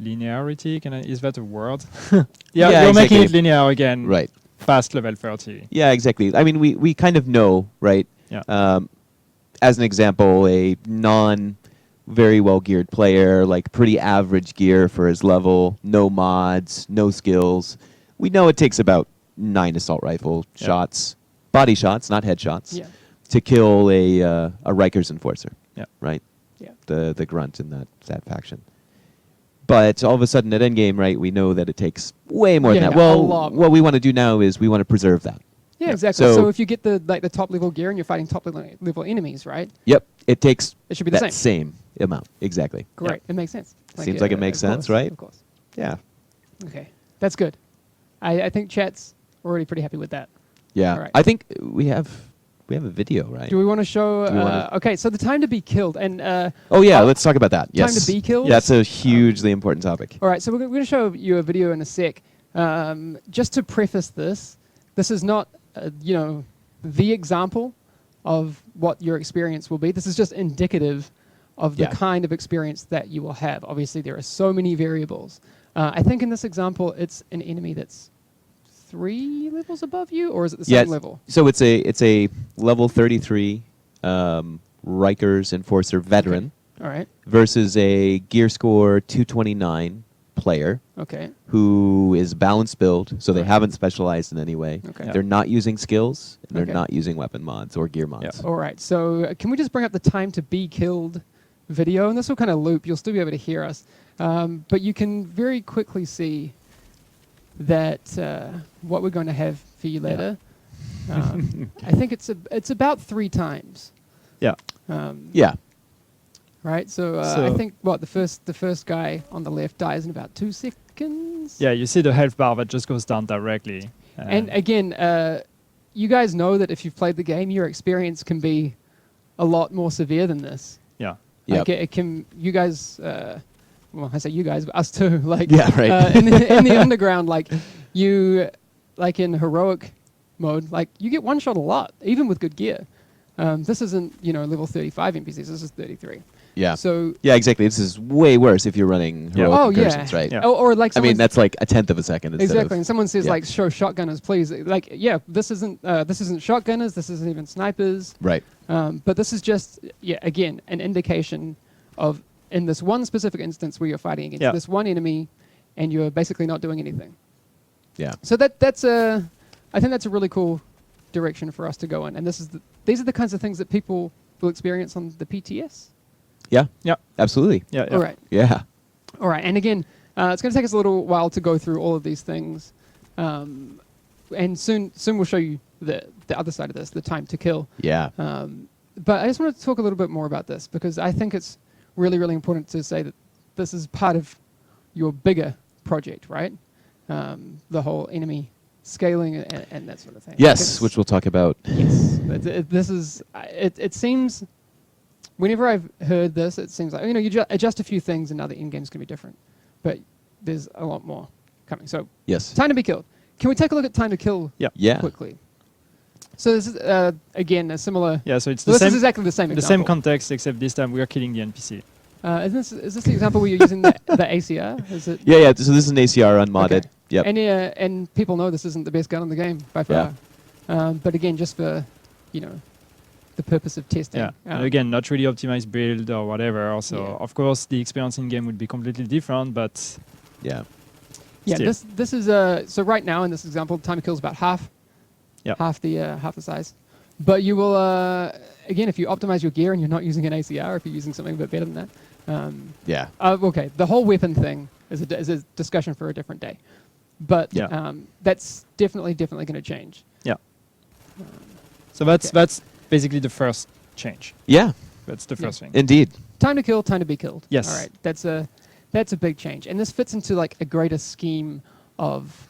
linearity. Is that a word? You're making it linear again. Right. Past level 30. Yeah, exactly. I mean, we kind of know, right? Yeah. As an example, a very well geared player, like pretty average gear for his level, no mods, no skills. We know it takes about 9 assault rifle shots, body shots, not headshots, to kill a Riker's Enforcer. Yeah. Right? Yeah. The grunt in that faction. But all of a sudden at endgame, right, we know that it takes way more than that. Well, what we want to do now is we want to preserve that. Yeah, exactly. So if you get the top level gear and you're fighting top level enemies, right? Yep. It takes it should be the same amount. Exactly. Great. Yep. It makes sense. Seems like it makes sense, right? Of course. Yeah. Okay. That's good. I think chat's already pretty happy with that. Yeah. All right. I think we have a video, right? Do we want to show? Okay, so the time to be killed and. Let's talk about that. Yes. Time to be killed. Yeah, that's a hugely important topic. All right, so we're going to show you a video in a sec. Just to preface this is not the example of what your experience will be. This is just indicative of the kind of experience that you will have. Obviously, there are so many variables. I think in this example, it's an enemy that's 3 levels above you, or is it the same level? So it's a level 33 Riker's Enforcer veteran. Okay. All right. Versus a gear score 229 player. Okay. Who is balanced build, so they haven't specialized in any way. Okay. They're not using skills, and they're not using weapon mods or gear mods. All right. So can we just bring up the time to be killed video? And this will kind of loop. You'll still be able to hear us. But you can very quickly see that what we're going to have for you later. I think it's about 3 times. Yeah. Right. So I think the first guy on the left dies in about 2 seconds. Yeah, you see the health bar that just goes down directly. And again, you guys know that if you've played the game, your experience can be a lot more severe than this. Yeah. Like it can. You guys. Well, I say you guys, but us too. Like, right. in the underground, like like in heroic mode, like you get one shot a lot, even with good gear. This isn't level 35 NPCs. This is 33. Yeah. So exactly. This is way worse if you're running heroic incursions, right? Yeah. Or like that's like 1/10 of a second. Exactly. And someone says like, show shotgunners, please. Like, this isn't shotgunners. This isn't even snipers. Right. But this is just again an indication of in this one specific instance where you're fighting against this one enemy, and you're basically not doing anything. Yeah. So I think that's a really cool direction for us to go in, and these are the kinds of things that people will experience on the PTS. Yeah. Yeah. Absolutely. Yeah. All right. Yeah. All right. And again, It's going to take us a little while to go through all of these things, and soon we'll show you the other side of this, the time to kill. Yeah. But I just wanted to talk a little bit more about this because I think it's really, really important to say that this is part of your bigger project, right? The whole enemy scaling and that sort of thing. Yes, which we'll talk about. Yes, this is. It seems. Whenever I've heard this, it seems like you adjust a few things and now the end game's going to be different, but there's a lot more coming. So yes, time to be killed. Can we take a look at time to kill? Yeah. Quickly. So this is again a similar. Yeah. So it's this is exactly the same. The same context, except this time we are killing the NPC. Is this the example where you're using the ACR? Is it? Yeah. So this is an ACR unmodded. Okay. Yep. And people know this isn't the best gun in the game by far. Yeah. But again, just for the purpose of testing. Yeah. And again, not really optimized build or whatever. Also, of course, the experience in game would be completely different, but yeah. Yeah. This is so right now in this example, time to kill is about half. Yeah. Half the size. But you will again, if you optimize your gear and you're not using an ACR, if you're using something a bit better than that. Okay. The whole weapon thing is a discussion for a different day. But that's definitely going to change. Yeah. So that's basically the first change. Yeah. That's the first thing. Indeed. Time to kill, time to be killed. Yes. All right. That's a big change, and this fits into like a greater scheme of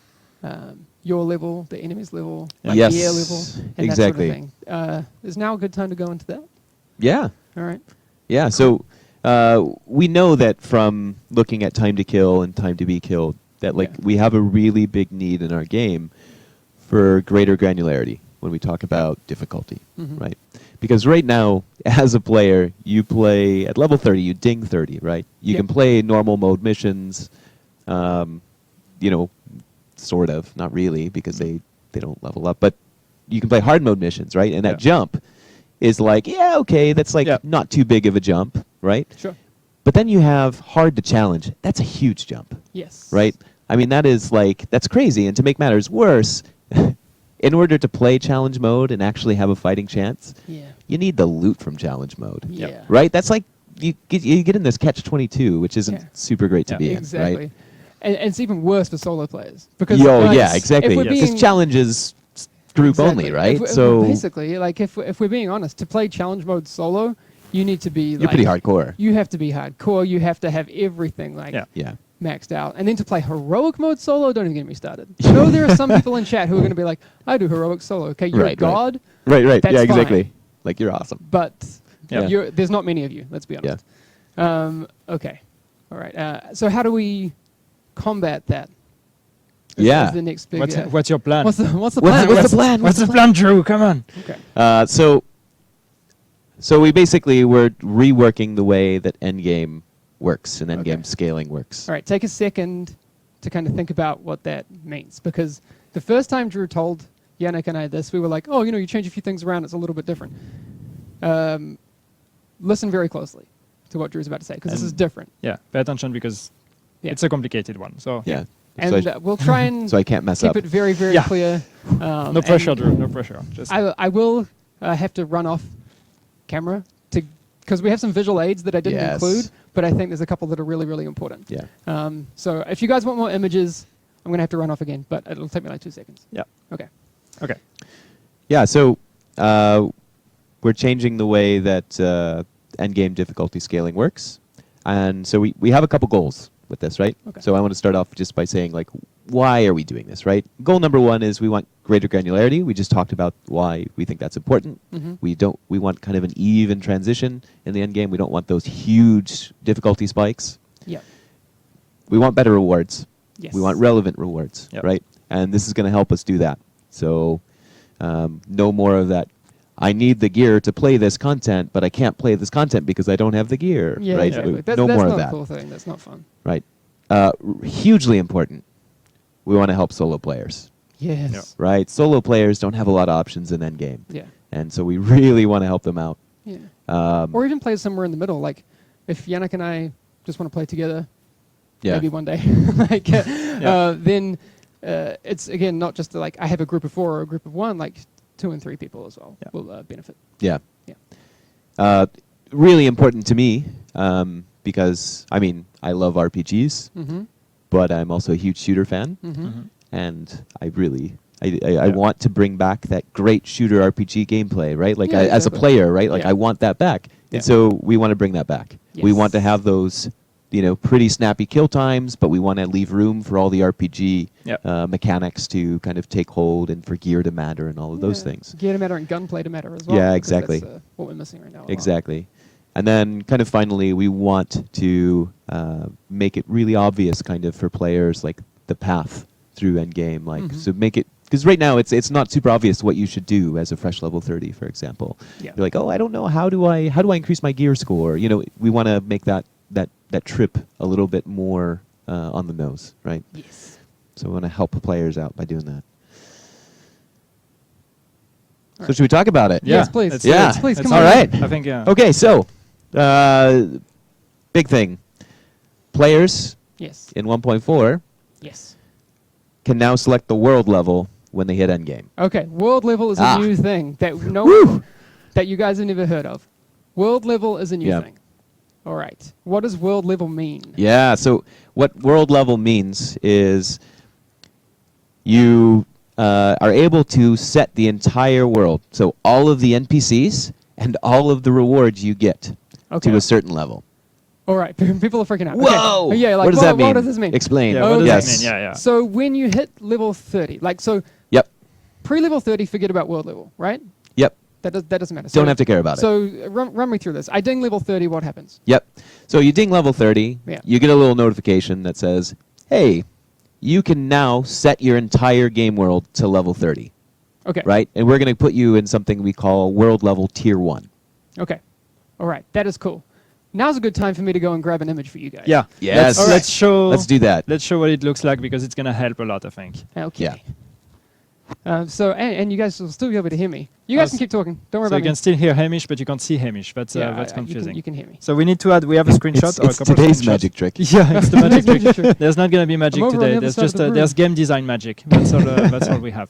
your level, the enemy's level, like yes. gear level, and exactly. that sort of thing. Is now a good time to go into that? Yeah. All right. Yeah. So we know that from looking at time to kill and time to be killed, that we have a really big need in our game for greater granularity when we talk about difficulty, right? Because right now, as a player, you play at level 30, you ding 30, right? You can play normal mode missions, sort of, not really, because they don't level up, but you can play hard mode missions, right? And that jump is like, that's like not too big of a jump, right? Sure. But then you have hard to challenge. That's a huge jump. Yes. Right? I mean, that's crazy. And to make matters worse, in order to play challenge mode and actually have a fighting chance, you need the loot from challenge mode. Yeah. Right? That's like, you get in this catch-22, which isn't super great to be in, exactly. right? And it's even worse for solo players. Because exactly. Because challenge is group only, right? So basically, like if we're being honest, to play challenge mode solo, you need to be You're pretty hardcore. You have to be hardcore. You have to have everything maxed out. And then to play heroic mode solo, don't even get me started. I know there are some people in chat who are going to be like, I do heroic solo. Okay, you're a god. Right. That's yeah, exactly. Fine. Like, you're awesome. But there's not many of you, let's be honest. Okay. All right. So how do we combat that? Is the next big, what's your plan? What's the plan? What's the plan, Drew? Come on. Okay. So we're reworking the way that Endgame works and Endgame scaling works. All right, take a second to kind of think about what that means, because the first time Drew told Yannick and I this, we were like, you change a few things around, it's a little bit different. Listen very closely to what Drew's about to say, because this is different. Yeah, pay attention because it's a complicated one. So and we'll try and so I can't mess keep up. it very, very clear. No pressure, Drew. No pressure. Just I will have to run off camera because we have some visual aids that I didn't include, but I think there's a couple that are really, really important. Yeah. So if you guys want more images, I'm going to have to run off again, but it'll take me like 2 seconds. Yeah. Okay. Yeah, so we're changing the way that endgame difficulty scaling works. And so we have a couple goals with this, right? Okay. So I want to start off just by saying, like, why are we doing this, right? Goal number one is we want greater granularity. We just talked about why we think that's important. We want kind of an even transition in the end game. We don't want those huge difficulty spikes. Yeah. We want better rewards. Yes. We want relevant rewards, right? And this is going to help us do that. So no more of that. I need the gear to play this content, but I can't play this content because I don't have the gear. Yeah, right? exactly. No more of that. That's not a cool thing. That's not fun. Right. Hugely important. We want to help solo players. Yes. Yeah. Right? Solo players don't have a lot of options in endgame. Yeah. And so we really want to help them out. Yeah. Or even play somewhere in the middle. Like, if Yannick and I just want to play together, maybe one day, then it's, again, not just like I have a group of 4 or a group of 1, like 2 and 3 people as well will benefit. Yeah. Really important to me because, I mean, I love RPGs. but I'm also a huge shooter fan, and I want to bring back that great shooter RPG gameplay, right? Like as a player, right? Like I want that back, and so we want to bring that back. Yes. We want to have those, pretty snappy kill times, but we want to leave room for all the RPG mechanics to kind of take hold, and for gear to matter, and all of those things. Gear to matter and gunplay to matter as well. Yeah, exactly. That's, what we're missing right now. Exactly. And then kind of finally, we want to make it really obvious kind of for players, like the path through Endgame. Like, so make it, because right now it's not super obvious what you should do as a fresh level 30, for example. Yeah. You're like, oh, I don't know, how do I increase my gear score? We want to make that trip a little bit more on the nose, right? Yes. So we want to help players out by doing that. All So should we talk about it? Yeah. Yes, please. Let's Yeah. Yes, please. Come All on. right. I think, yeah. Okay, so big thing. Players Yes. in 1.4 Yes. can now select the world level when they hit Endgame. Okay. World level is Ah. a new thing that that you guys have never heard of. World level is a new Yeah. thing. All right. What does world level mean? Yeah, so what world level means is you are able to set the entire world, so all of the NPCs and all of the rewards you get Okay. to a certain level. All right. People are freaking out. Whoa! Okay. Yeah. Like, what does that mean? What does this mean? Explain. Yeah, what does yes. that mean? Yeah, yeah. So when you hit level 30, like so, Yep. pre-level 30, forget about world level, right? Yep. That doesn't matter. Don't have to care about it. So run me through this. I ding level 30. What happens? Yep. So you ding level 30. Yeah. You get a little notification that says, hey, you can now set your entire game world to level 30. Okay. Right? And we're going to put you in something we call world level tier 1. Okay. All right. That is cool. Now's a good time for me to go and grab an image for you guys. Yeah. Yes. Let's show. Let's do that. Let's show what it looks like, because it's gonna help a lot, I think. Okay. Yeah. So and you guys will still be able to hear me. You guys can keep talking. Don't worry So you about can me. still hear Hamish, but you can't see Hamish. That's Yeah, confusing. You can hear me. So we need to add. We have a screenshot or a It's couple today's of screenshots. magic trick. Yeah, it's the magic trick. Magic trick. There's not gonna be magic I'm over on the today. other There's side of just the there's room. game design magic. That's all. That's all we have.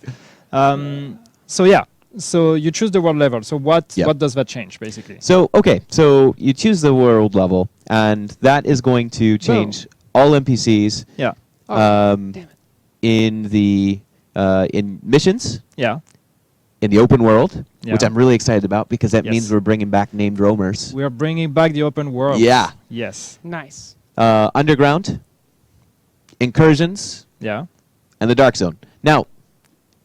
So yeah. So you choose the world level. So what does that change basically? So, okay, so you choose the world level, and that is going to change all NPCs Yeah. Damn it. in the in missions, Yeah. in the open world, Yeah. which I'm really excited about, because that Yes. means we're bringing back named roamers. We are bringing back the open world. Yeah. Yes. Nice. Underground, incursions, Yeah. and the dark zone. Now,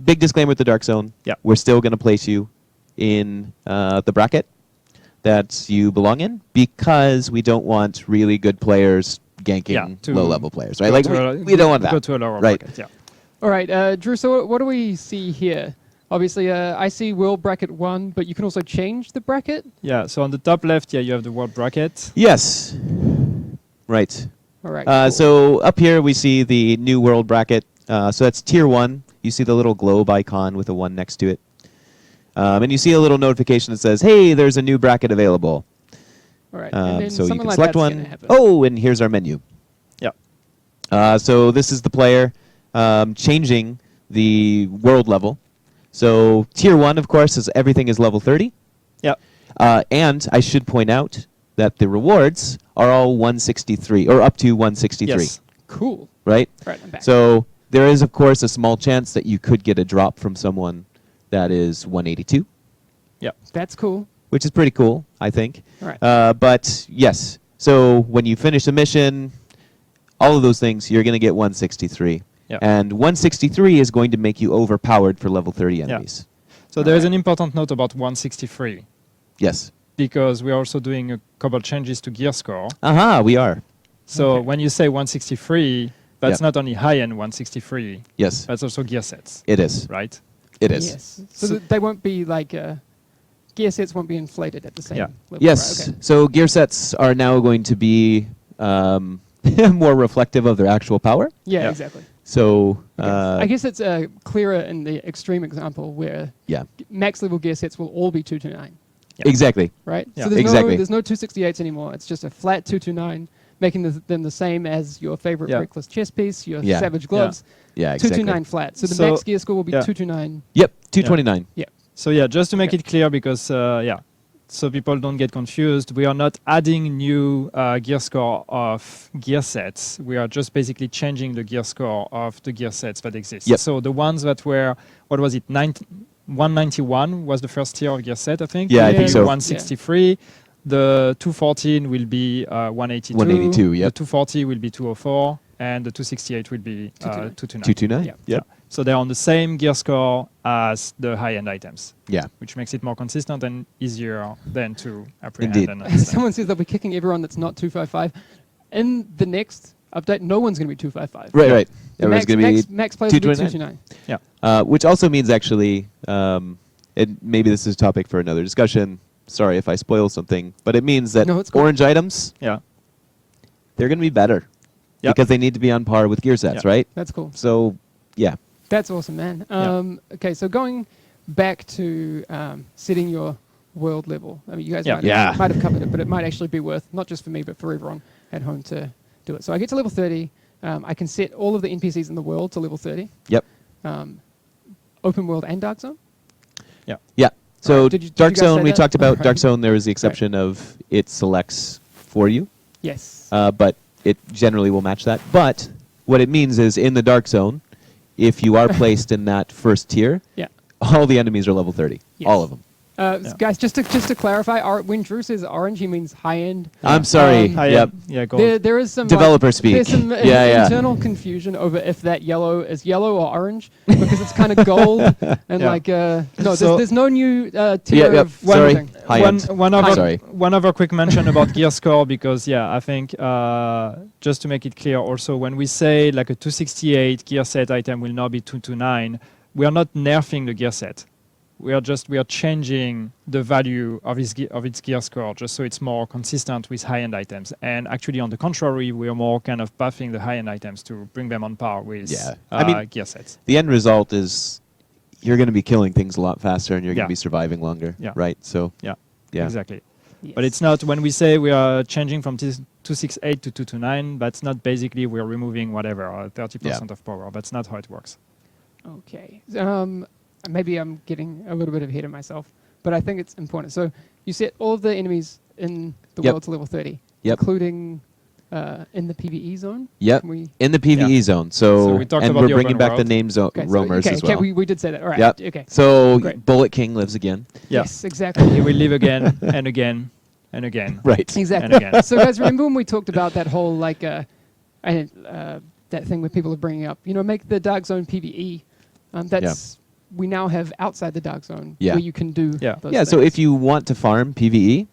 big disclaimer with the dark zone. Yeah. We're still going to place you in the bracket that you belong in, because we don't want really good players ganking to low-level players, right? Go Like, to we don't want that. Go to a lower Right. bracket. Yeah. All right, Drew. So what do we see here? Obviously, I see world bracket 1, but you can also change the bracket. Yeah. So on the top left, you have the world bracket. Yes. Right. All right. Cool. So up here we see the new world bracket. So that's tier 1. You see the little globe icon with a 1 next to it. And you see a little notification that says, hey, there's a new bracket available. All right. And then So you something can like select that's gonna one. happen. Oh, and here's our menu. Yeah. So this is the player changing the world level. So tier 1, of course, is everything is level 30. Yeah. And I should point out that the rewards are all 163, or up to 163. Yes. Cool. Right? All right, I'm back. So there is, of course, a small chance that you could get a drop from someone that is 182, Yeah. That's cool. which is pretty cool, I think. All right. But yes, so when you finish a mission, all of those things, you're going to get 163. Yeah. And 163 is going to make you overpowered for level 30 enemies. So there is an important note about 163, Yes. because we're also doing a couple changes to gear score. Aha, we are. So Okay. when you say 163, that's Yeah. not only high-end 163, Yes, that's also gear sets, it is. right? It is. Yes. So they won't be like gear sets won't be inflated at the same Yeah. level. Yes. Right? Okay. So gear sets are now going to be more reflective of their actual power. Yeah, Yeah. exactly. So Okay. I guess it's clearer in the extreme example where yeah, max level gear sets will all be 229, Yeah. exactly. right? Yeah. So there's Exactly. there's no 268s anymore. It's just a flat 229, making them the same as your favorite Yeah. Reckless chest piece, your Yeah. Savage gloves. Yeah, exactly. 229 flat. So the So- max gear score will be yeah. 229. Yep, 229. So yeah, just to make Okay. it clear, because so people don't get confused, we are not adding new gear score of gear sets. We are just basically changing the gear score of the gear sets that exist. Yep. So the ones that were, what was it, 191 was the first tier of gear set, I think. Yeah, I think so. 163. The 214 will be 182. 182, yep. The 240 will be 204. And the 268 will be 229. 229? Yeah. Yep. So they're on the same gear score as the high-end items. Yeah. Which makes it more consistent and easier then to apprehend. Indeed. And understand. Someone says they'll be kicking everyone that's not 255. In the next update, no one's going to be 255. Right. The Everyone's going to be max players will be 229. 229. Yeah. Which also means actually, maybe this is a topic for another discussion. Sorry if I spoil something, but it means that orange items, they're going to be better. Yep. Because they need to be on par with gear sets, right? That's cool. So, yeah. That's awesome, man. Okay, so going back to setting your world level. I mean, you guys might have covered it, but it might actually be worth, not just for me, but for everyone at home to do it. So I get to level 30. I can set all of the NPCs in the world to level 30. Yep. Open world and dark zone? Yeah. So dark zone, we talked about dark Right. zone. There was the exception of it selects for you. Yes. But it generally will match that. But what it means is in the dark zone, if you are placed in that first tier, all the enemies are level 30. Yes. All of them. Guys, just to clarify, when Drew says orange, he means high end. I'm sorry. Yep. Yeah, gold. There is some developer speak. There's some internal confusion over if that yellow is yellow or orange because it's kind of gold and there's no new tier of sorry. anything. High end. One other quick mention about gear score because I think just to make it clear also when we say like a 268 gear set item will now be 229, we are not nerfing the gear set. We are changing the value of its gear score just so it's more consistent with high-end items. And actually, on the contrary, we are more kind of buffing the high-end items to bring them on par with gear sets. The end result is you're going to be killing things a lot faster and you're going to be surviving longer, right? So yeah, exactly. Yes. But it's not, when we say we are changing from 268 to 229, that's not basically we're removing whatever, 30% of power. That's not how it works. Okay. Maybe I'm getting a little bit ahead of myself, but I think it's important. So you set all of the enemies in the world to level 30, including in the PvE zone? Yep, in the PvE zone. So we talked and about we're the bringing open back world. the names roamers as well. We did say that. All right. Yep. Okay. So Great. Bullet King lives again. Yes, exactly. He will live again and again and again. Right. Exactly. And again. So guys, remember when we talked about that whole that thing where people are bringing up, make the dark zone PvE. We now have outside the dark zone where you can do those things. So if you want to farm PvE,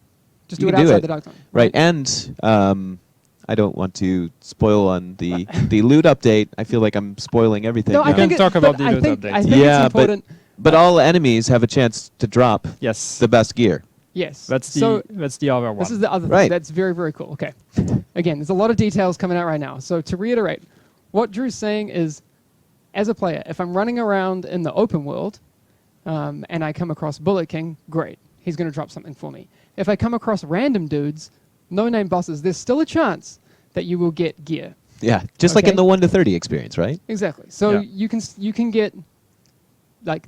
just do it outside the dark zone. Right. And I don't want to spoil on the loot update. I feel like I'm spoiling everything. No, now. I think talk about the loot update. I think it's important. But all enemies have a chance to drop the best gear. Yes. That's the other one. This is the other thing. That's very, very cool. Okay. Again, there's a lot of details coming out right now. So to reiterate, what Drew's saying is, as a player, if I'm running around in the open world and I come across Bullet King, great. He's going to drop something for me. If I come across random dudes, no-name bosses, there's still a chance that you will get gear. Yeah, just like in the 1 to 30 experience, right? Exactly. So you can get like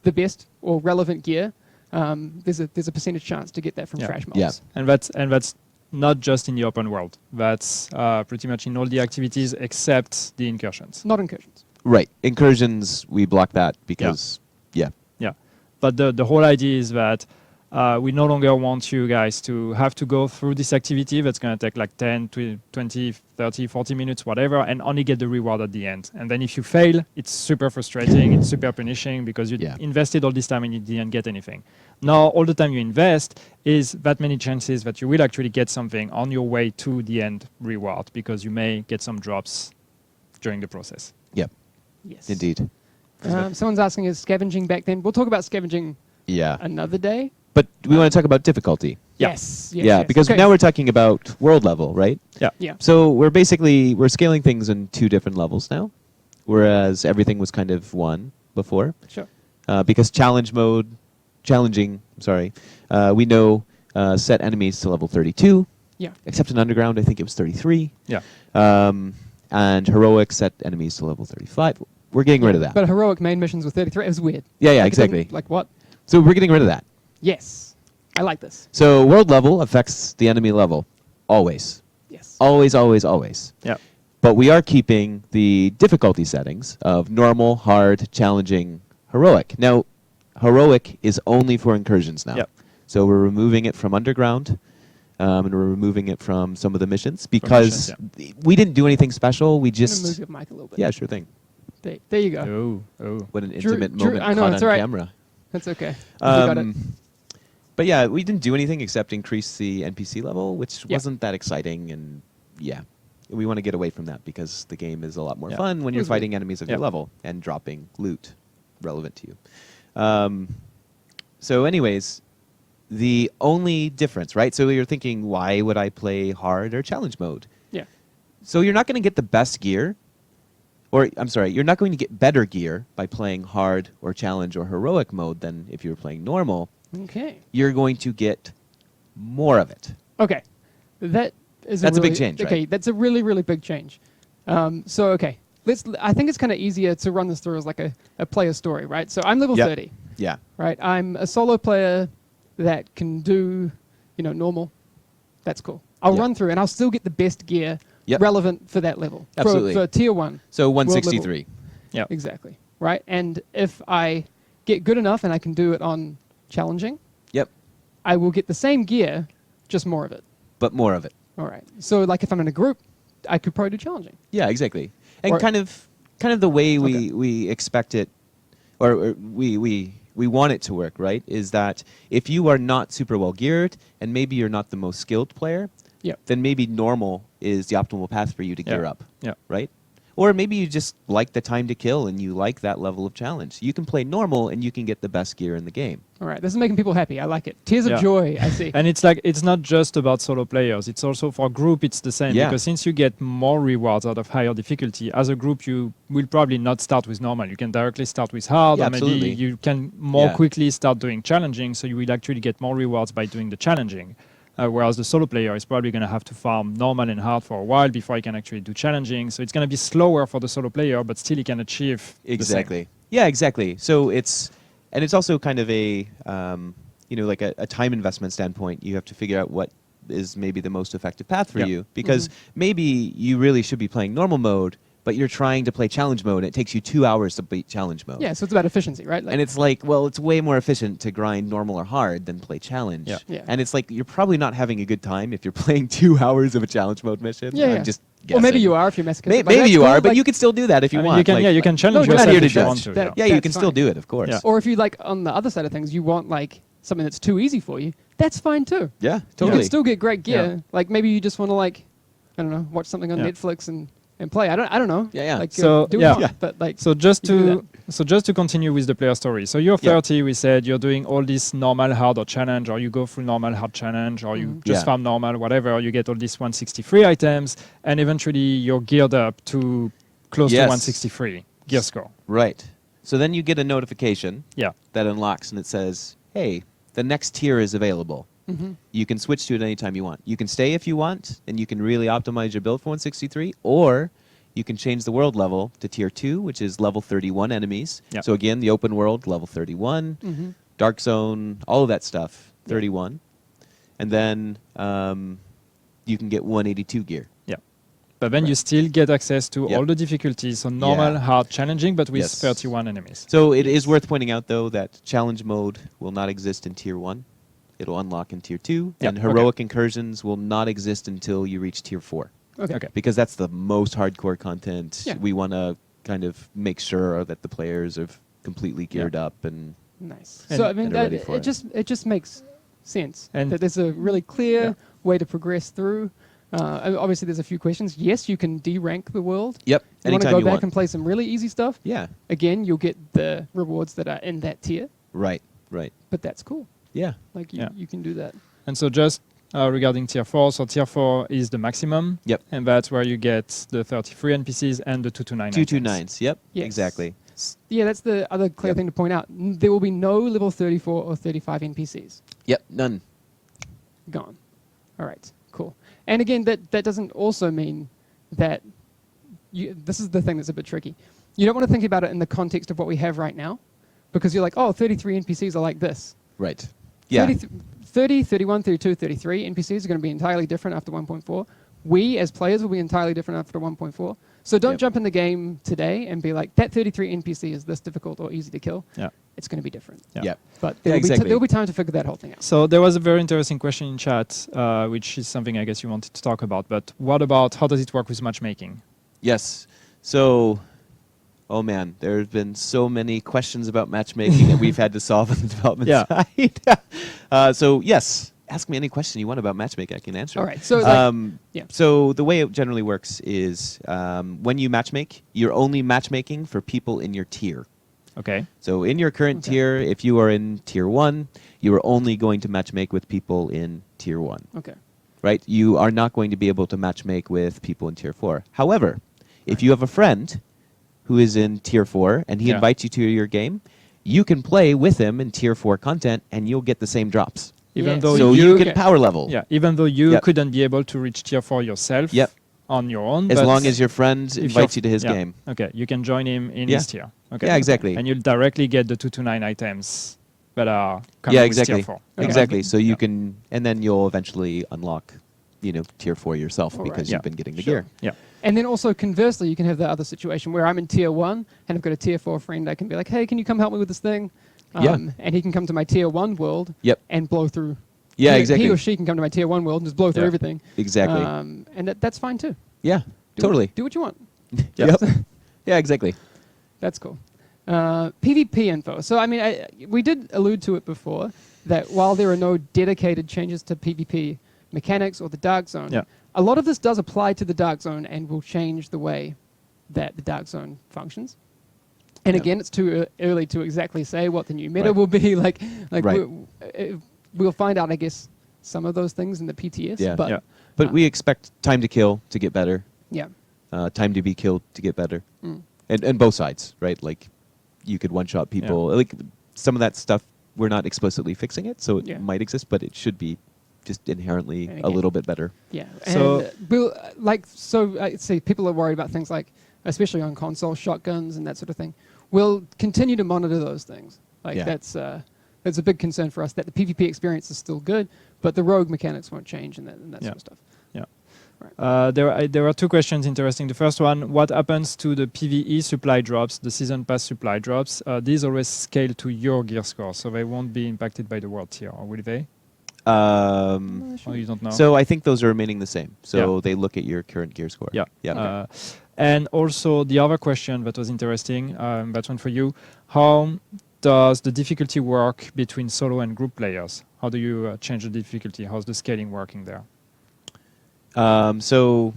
the best or relevant gear. There's a percentage chance to get that from trash mobs. Yeah. And that's not just in the open world. That's pretty much in all the activities except the incursions. Not incursions. Right. Incursions, we block that because, Yeah. But the whole idea is that we no longer want you guys to have to go through this activity that's going to take like 10, 20, 30, 40 minutes, whatever, and only get the reward at the end. And then if you fail, it's super frustrating, it's super punishing because you invested all this time and you didn't get anything. Now, all the time you invest is that many chances that you will actually get something on your way to the end reward because you may get some drops during the process. Yep. Yes. Indeed. Someone's asking, is scavenging back then? We'll talk about scavenging another day. But we want to talk about difficulty. Yes. Because now we're talking about world level, right? Yeah. So we're scaling things in 2 different levels now, whereas everything was kind of 1 before. Sure. Because we know set enemies to level 32. Yeah. Except in Underground, I think it was 33. Yeah. And Heroic set enemies to level 35. We're getting rid of that. But Heroic main missions were 33. It was weird. Yeah, exactly. Like what? So we're getting rid of that. Yes. I like this. So world level affects the enemy level, always. Yes. Always, always, always. Yeah. But we are keeping the difficulty settings of normal, hard, challenging, heroic. Now, heroic is only for incursions now. Yep. So we're removing it from underground, and we're removing it from some of the missions because we didn't do anything special. We just... I'm going to move your mic a little bit. Yeah, sure thing. There you go. Oh. What an intimate moment I know, caught that's on right. camera. That's okay. You got it. But yeah, we didn't do anything except increase the NPC level, which wasn't that exciting. And yeah, we want to get away from that because the game is a lot more fun when you're fighting enemies of your level and dropping loot relevant to you. So anyways, the only difference, right? So you're thinking, why would I play hard or challenge mode? Yeah. So you're not going to get the best gear. Or, I'm sorry, you're not going to get better gear by playing hard or challenge or heroic mode than if you were playing normal. Okay. You're going to get more of it. Okay. That's a big change, Okay, right? that's a really, really big change. Okay. I think it's kind of easier to run this through as like a player story, right? So I'm level 30. Yeah. Right? I'm a solo player that can do, normal. That's cool. I'll run through and I'll still get the best gear relevant for that level. Absolutely. For tier 1. So 163. Yeah. Exactly. Right? And if I get good enough and I can do it on challenging, I will get the same gear, just more of it. But more of it. All right. So like if I'm in a group, I could probably do challenging. Yeah, exactly. And kind of the way we expect it, or we want it to work, right, is that if you are not super well geared and maybe you're not the most skilled player, then maybe normal is the optimal path for you to gear up, right? Or maybe you just like the time to kill and you like that level of challenge. You can play normal and you can get the best gear in the game. All right, this is making people happy. I like it. Tears of joy, I see. And it's not just about solo players. It's also for group, it's the same. Because since you get more rewards out of higher difficulty, as a group, you will probably not start with normal. You can directly start with hard, or maybe you can more quickly start doing challenging, so you will actually get more rewards by doing the challenging. Whereas the solo player is probably going to have to farm normal and hard for a while before he can actually do challenging. So it's going to be slower for the solo player, but still he can achieve the same. Yeah, exactly. So it's also kind of a like a time investment standpoint. You have to figure out what is maybe the most effective path for you, because maybe you really should be playing normal mode, but you're trying to play challenge mode, and it takes you 2 hours to beat challenge mode. Yeah, so it's about efficiency, right? And it's like, well, it's way more efficient to grind normal or hard than play challenge. Yeah. And it's like, you're probably not having a good time if you're playing 2 hours of a challenge mode mission. Yeah, I'm just guessing. Or maybe you are if you're masochistic. Maybe you are, but you can still do that if you want. You can, you can challenge yourself not here to if you want to. judge. You can still do it, of course. Yeah. Or if you like, on the other side of things, you want like something that's too easy for you, that's fine too. Yeah, You totally. can still get great gear. Like maybe you just want to like, I don't know, watch something on Netflix and play. I don't know. Yeah. Like, So do it, but like. So just to continue with the player story. So you're 30. We said you're doing all this normal, hard, or challenge, or you go through normal, hard, challenge, or you just farm normal, whatever. You get all these 163 items, and eventually you're geared up to close to 163 gear score. Right. So then you get a notification that unlocks, and it says, "Hey, the next tier is available." You can switch to it anytime you want. You can stay if you want, and you can really optimize your build for 163, or you can change the world level to tier 2, which is level 31 enemies. So again, the open world, level 31, dark zone, all of that stuff, 31. And then you can get 182 gear. But then you still get access to all the difficulties, so normal, hard, challenging, but with 31 enemies. So it is worth pointing out, though, that challenge mode will not exist in tier 1. It'll unlock in tier 2, and heroic incursions will not exist until you reach tier 4. Okay. Because that's the most hardcore content. We want to kind of make sure that the players are completely geared up and nice. So I mean, it just makes sense that there's a really clear way to progress through. Obviously, there's a few questions. Yes, you can de-rank the world. Yep. You want to go back and play some really easy stuff. Yeah. Again, you'll get the rewards that are in that tier. Right. But that's cool. Yeah. Like you can do that. And so just regarding tier 4, so tier 4 is the maximum. Yep. And that's where you get the 33 NPCs and the 229 229s. Yep. Yes. Exactly. Yeah, that's the other clear thing to point out. There will be no level 34 or 35 NPCs. Yep. None. Gone. All right. Cool. And again, that doesn't also mean that this is the thing that's a bit tricky. You don't want to think about it in the context of what we have right now, because you're like, oh, 33 NPCs are like this. Right. Yeah. 30, 31, 32, 33 NPCs are going to be entirely different after 1.4. We, as players, will be entirely different after 1.4. So don't jump in the game today and be like, that 33 NPC is this difficult or easy to kill. Yeah. It's going to be different. Yeah. But there will be time to figure that whole thing out. So there was a very interesting question in chat, which is something I guess you wanted to talk about. But what about how does it work with matchmaking? Yes. So, oh man, there's been so many questions about matchmaking that we've had to solve on the development side. So yes, ask me any question you want about matchmaking. I can answer. All right. So So the way it generally works is when you matchmake, you're only matchmaking for people in your tier. Okay. So in your current tier, if you are in tier 1, you are only going to matchmake with people in tier 1. Okay. Right? You are not going to be able to matchmake with people in tier 4. However, if you have a friend who is in tier 4 and he invites you to your game, you can play with him in tier 4 content and you'll get the same drops. Even though so you can power level. Yeah, even though you couldn't be able to reach tier 4 yourself on your own. As long as your friend invites you to his game. Okay, you can join him in his tier. Okay. Yeah, exactly. And you'll directly get the 229 items that are coming with tier 4. Okay. Exactly. So you can, and then you'll eventually unlock, tier 4 yourself because you've been getting the gear. Yeah. And then also conversely, you can have the other situation where I'm in tier 1 and I've got a tier 4 friend. I can be like, hey, can you come help me with this thing? And he can come to my tier 1 world and blow through. Yeah, exactly. He or she can come to my tier 1 world and just blow through everything. Exactly. And that's fine too. Yeah, totally. Do what you want. Yep. Yeah, exactly. That's cool. PvP info. So, I mean, we did allude to it before, that while there are no dedicated changes to PvP mechanics or the Dark Zone, a lot of this does apply to the Dark Zone and will change the way that the Dark Zone functions. And again, it's too early to exactly say what the new meta will be. We'll find out, I guess, some of those things in the PTS. Yeah. But we expect time to kill to get better. Yeah. Time to be killed to get better. And both sides, right? Like, you could one-shot people. Like, some of that stuff, we're not explicitly fixing it, so it might exist, but it should be just inherently a little bit better. Yeah. So, I'd say people are worried about things like, especially on console, shotguns and that sort of thing. We'll continue to monitor those things. That's a big concern for us, that the PvP experience is still good, but the rogue mechanics won't change and that sort of stuff. Yeah. Right. There are two questions interesting. The first one, what happens to the PvE supply drops, the season pass supply drops? These always scale to your gear score, so they won't be impacted by the world tier, or will they? Sure. Or you don't know? So I think those are remaining the same. So they look at your current gear score. Yeah. Okay. And also the other question that was interesting, that one for you, how does the difficulty work between solo and group players? How do you change the difficulty? How's the scaling working there? So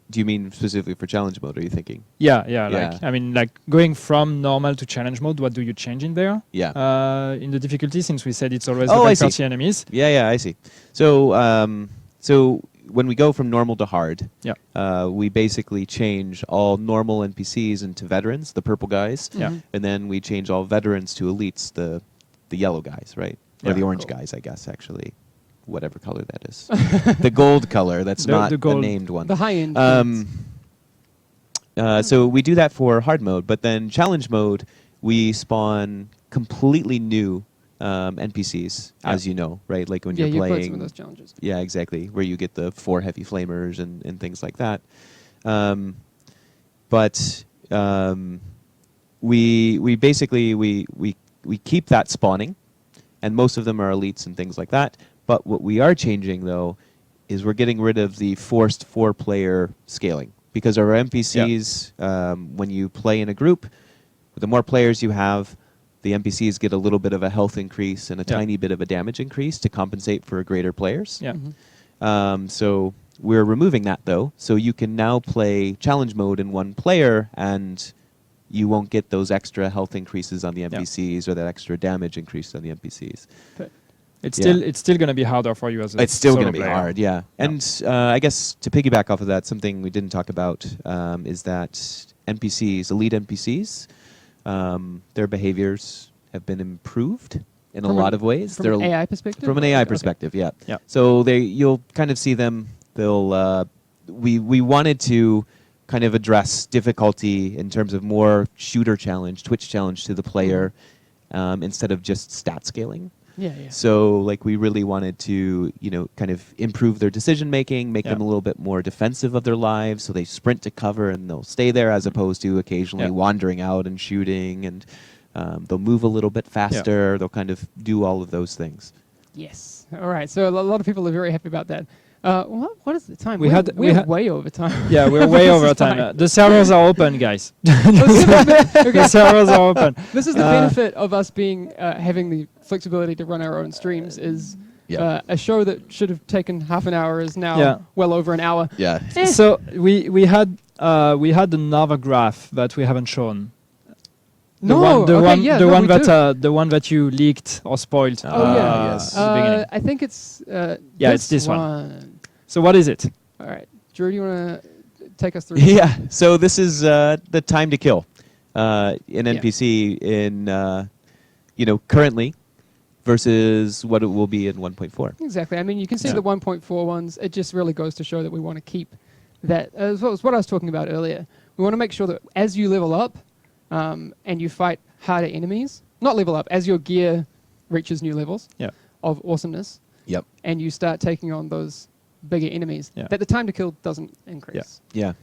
do you mean specifically for challenge mode, are you thinking? Yeah. Like going from normal to challenge mode, what do you change in there? Yeah. In the difficulty, since we said it's always the 30 enemies. Yeah, I see. So so when we go from normal to hard, we basically change all normal NPCs into veterans, the purple guys, and then we change all veterans to elites, the yellow guys, right? Or the orange guys, I guess, actually. Whatever color that is. The gold color, that's not the named one. The high-end. So we do that for hard mode, but then challenge mode, we spawn completely new NPCs, as you know, right? Like when you're playing. Played some of those challenges. Yeah, exactly. Where you get the 4 heavy flamers and things like that. We basically we keep that spawning, and most of them are elites and things like that. But what we are changing, though, is we're getting rid of the forced 4-player scaling. Because our NPCs, when you play in a group, the more players you have, the NPCs get a little bit of a health increase and a tiny bit of a damage increase to compensate for greater players. Yeah. So we're removing that, though. So you can now play challenge mode in 1 player, and you won't get those extra health increases on the NPCs or that extra damage increase on the NPCs. It's still going to be harder for you as a It's still going to be player. hard, yeah. And I guess to piggyback off of that, something we didn't talk about is that NPCs, elite NPCs, their behaviors have been improved in a lot of ways. From an AI perspective? From an AI perspective, yeah. So you'll kind of see them. We wanted to kind of address difficulty in terms of more shooter challenge, Twitch challenge to the player, instead of just stat scaling. Yeah, yeah. So like we really wanted to, kind of improve their decision making, make them a little bit more defensive of their lives, so they sprint to cover and they'll stay there as opposed to occasionally wandering out and shooting, and they'll move a little bit faster. They'll kind of do all of those things. Yes. All right. So a lot of people are very happy about that. What is the time? We're way over time. Yeah, we're way over time. The servers are open, guys. The servers are open. This is the benefit of us being having the flexibility to run our own streams. Is a show that should have taken half an hour is now well over an hour. Yeah. So we had another graph that we haven't shown. The one that you leaked or spoiled. Yes. At the beginning. I think it's it's this one. So what is it? All right, Drew, do you want to take us through? Yeah. So this is the time to kill in NPC in currently versus what it will be in 1.4. Exactly. I mean, you can see the 1.4 ones. It just really goes to show that we want to keep that. As well as what I was talking about earlier. We want to make sure that as you level up and you fight harder enemies, not level up, as your gear reaches new levels of awesomeness, and you start taking on those bigger enemies, that the time to kill doesn't increase. Exactly.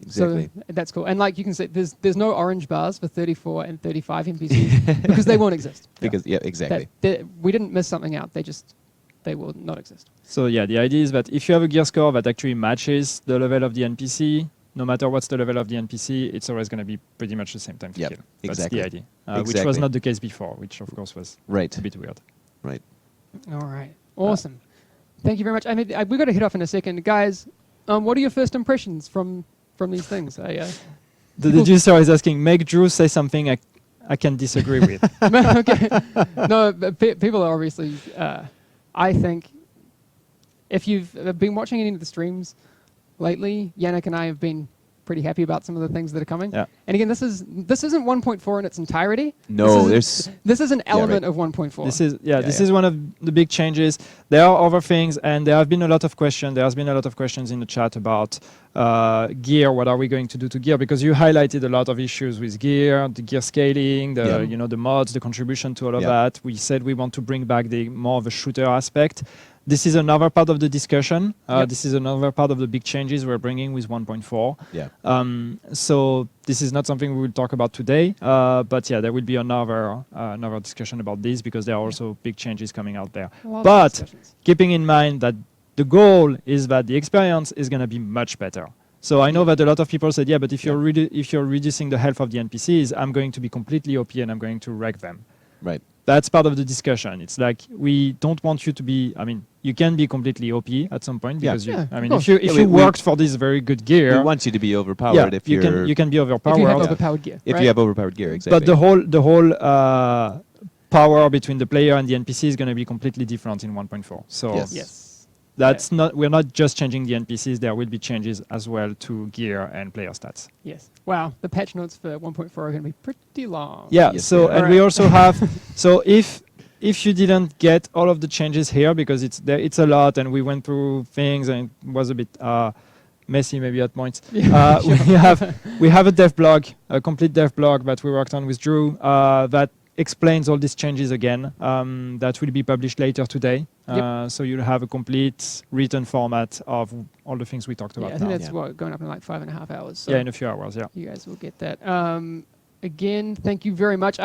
So that's cool. And like you can see, there's no orange bars for 34 and 35 NPCs because they won't exist. Because exactly. We didn't miss something out. They will not exist. So the idea is that if you have a gear score that actually matches the level of the NPC, no matter what's the level of the NPC, it's always going to be pretty much the same time to kill. That's the idea. Which was not the case before, which of course was a bit weird. Right. All right. Awesome. Thank you very much. I mean, we've got to hit off in a second. Guys, what are your first impressions from these things? The deducer is asking, make Drew say something I can disagree with. Okay. No, people are obviously, I think, if you've been watching any of the streams lately, Yannick and I have been pretty happy about some of the things that are coming. Yeah. And again, this isn't 1.4 in its entirety. No, this is an element of 1.4. This is one of the big changes. There are other things, and there have been a lot of questions. There has been a lot of questions in the chat about gear. What are we going to do to gear? Because you highlighted a lot of issues with gear, the gear scaling, the mods, the contribution to all of that. We said we want to bring back the more of a shooter aspect. This is another part of the discussion. This is another part of the big changes we're bringing with 1.4. So this is not something we will talk about today, but there will be another discussion about this because there are also big changes coming out there. But keeping in mind that the goal is that the experience is going to be much better. So I know that a lot of people said, but if you're reducing the health of the NPCs, I'm going to be completely OP and I'm going to wreck them. Right. That's part of the discussion. It's like we don't want you to be. I mean, you can be completely OP at some point because if you worked for this very good gear, we want you to be overpowered. If you can be overpowered. If you have overpowered gear. If you have overpowered gear, exactly. But the whole power between the player and the NPC is going to be completely different in 1.4. So that's not. We're not just changing the NPCs. There will be changes as well to gear and player stats. Yes. Wow. The patch notes for 1.4 are going to be pretty long. Yeah. We also have. So if you didn't get all of the changes here because it's a lot and we went through things and it was a bit messy maybe at points. We have a dev blog, a complete dev blog that we worked on with Drew that explains all these changes again. That will be published later today. So you'll have a complete written format of all the things we talked about. I think that's going up in like 5.5 hours. So in a few hours. You guys will get that. Again, thank you very much.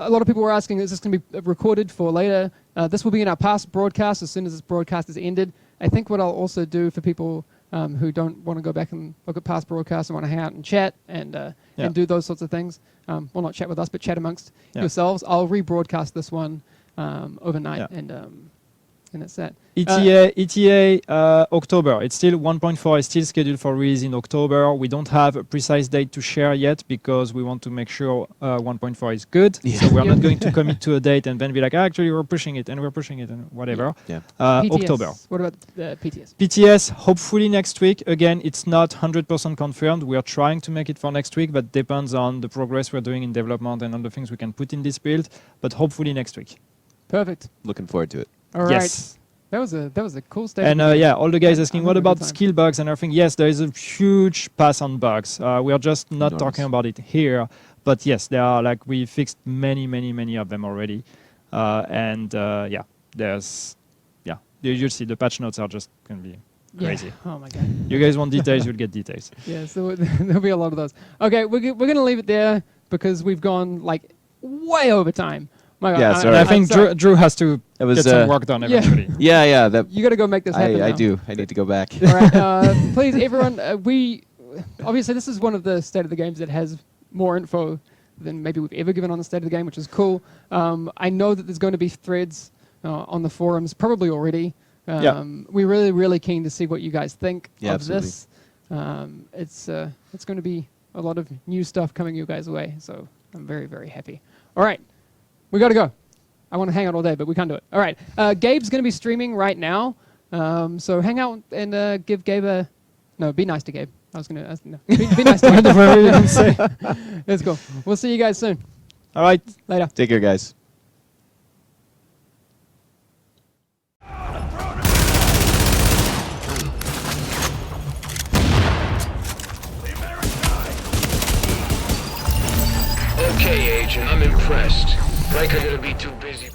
A lot of people were asking, is this going to be recorded for later? This will be in our past broadcast as soon as this broadcast is ended. I think what I'll also do for people who don't want to go back and look at past broadcasts and want to hang out and chat and do those sorts of things, well, not chat with us, but chat amongst yourselves, I'll rebroadcast this one overnight and that's that. ETA October. It's still 1.4 is still scheduled for release in October. We don't have a precise date to share yet because we want to make sure 1.4 is good. So we're not going to commit to a date and then be like, actually, we're pushing it and whatever. October. What about the PTS? PTS, hopefully next week. Again, it's not 100% confirmed. We are trying to make it for next week, but depends on the progress we're doing in development and on the things we can put in this build. But hopefully next week. Perfect. Looking forward to it. All right. Yes. That was a cool statement. And all the guys asking, what about skill bugs and everything? Yes, there is a huge pass on bugs. We are just not talking about it here. But yes, there are we fixed many of them already. Yeah, you'll see the patch notes are just going to be crazy. Yeah. Oh my god. You guys want details, you'll get details. Yeah, so there'll be a lot of those. Okay, we're going to leave it there because we've gone like way over time. My God, Yeah, sorry. I think Drew has to get some work done eventually. Yeah. That you got to go make this happen. I do. I need to go back. All right, please, everyone. Obviously this is one of the state of the games that has more info than maybe we've ever given on the state of the game, which is cool. I know that there's going to be threads on the forums, probably already. We're really, really keen to see what you guys think of this. It's going to be a lot of new stuff coming your guys' way, so I'm very, very happy. All right, we got to go. I want to hang out all day, but we can't do it. All right, Gabe's going to be streaming right now, so hang out and give Gabe a... No, be nice to Gabe. I was going to... No. Be nice to Gabe. Whatever you can say. Let's go. We'll see you guys soon. All right. Later. Take care, guys. Okay, Agent, I'm impressed. Riker gonna be too busy.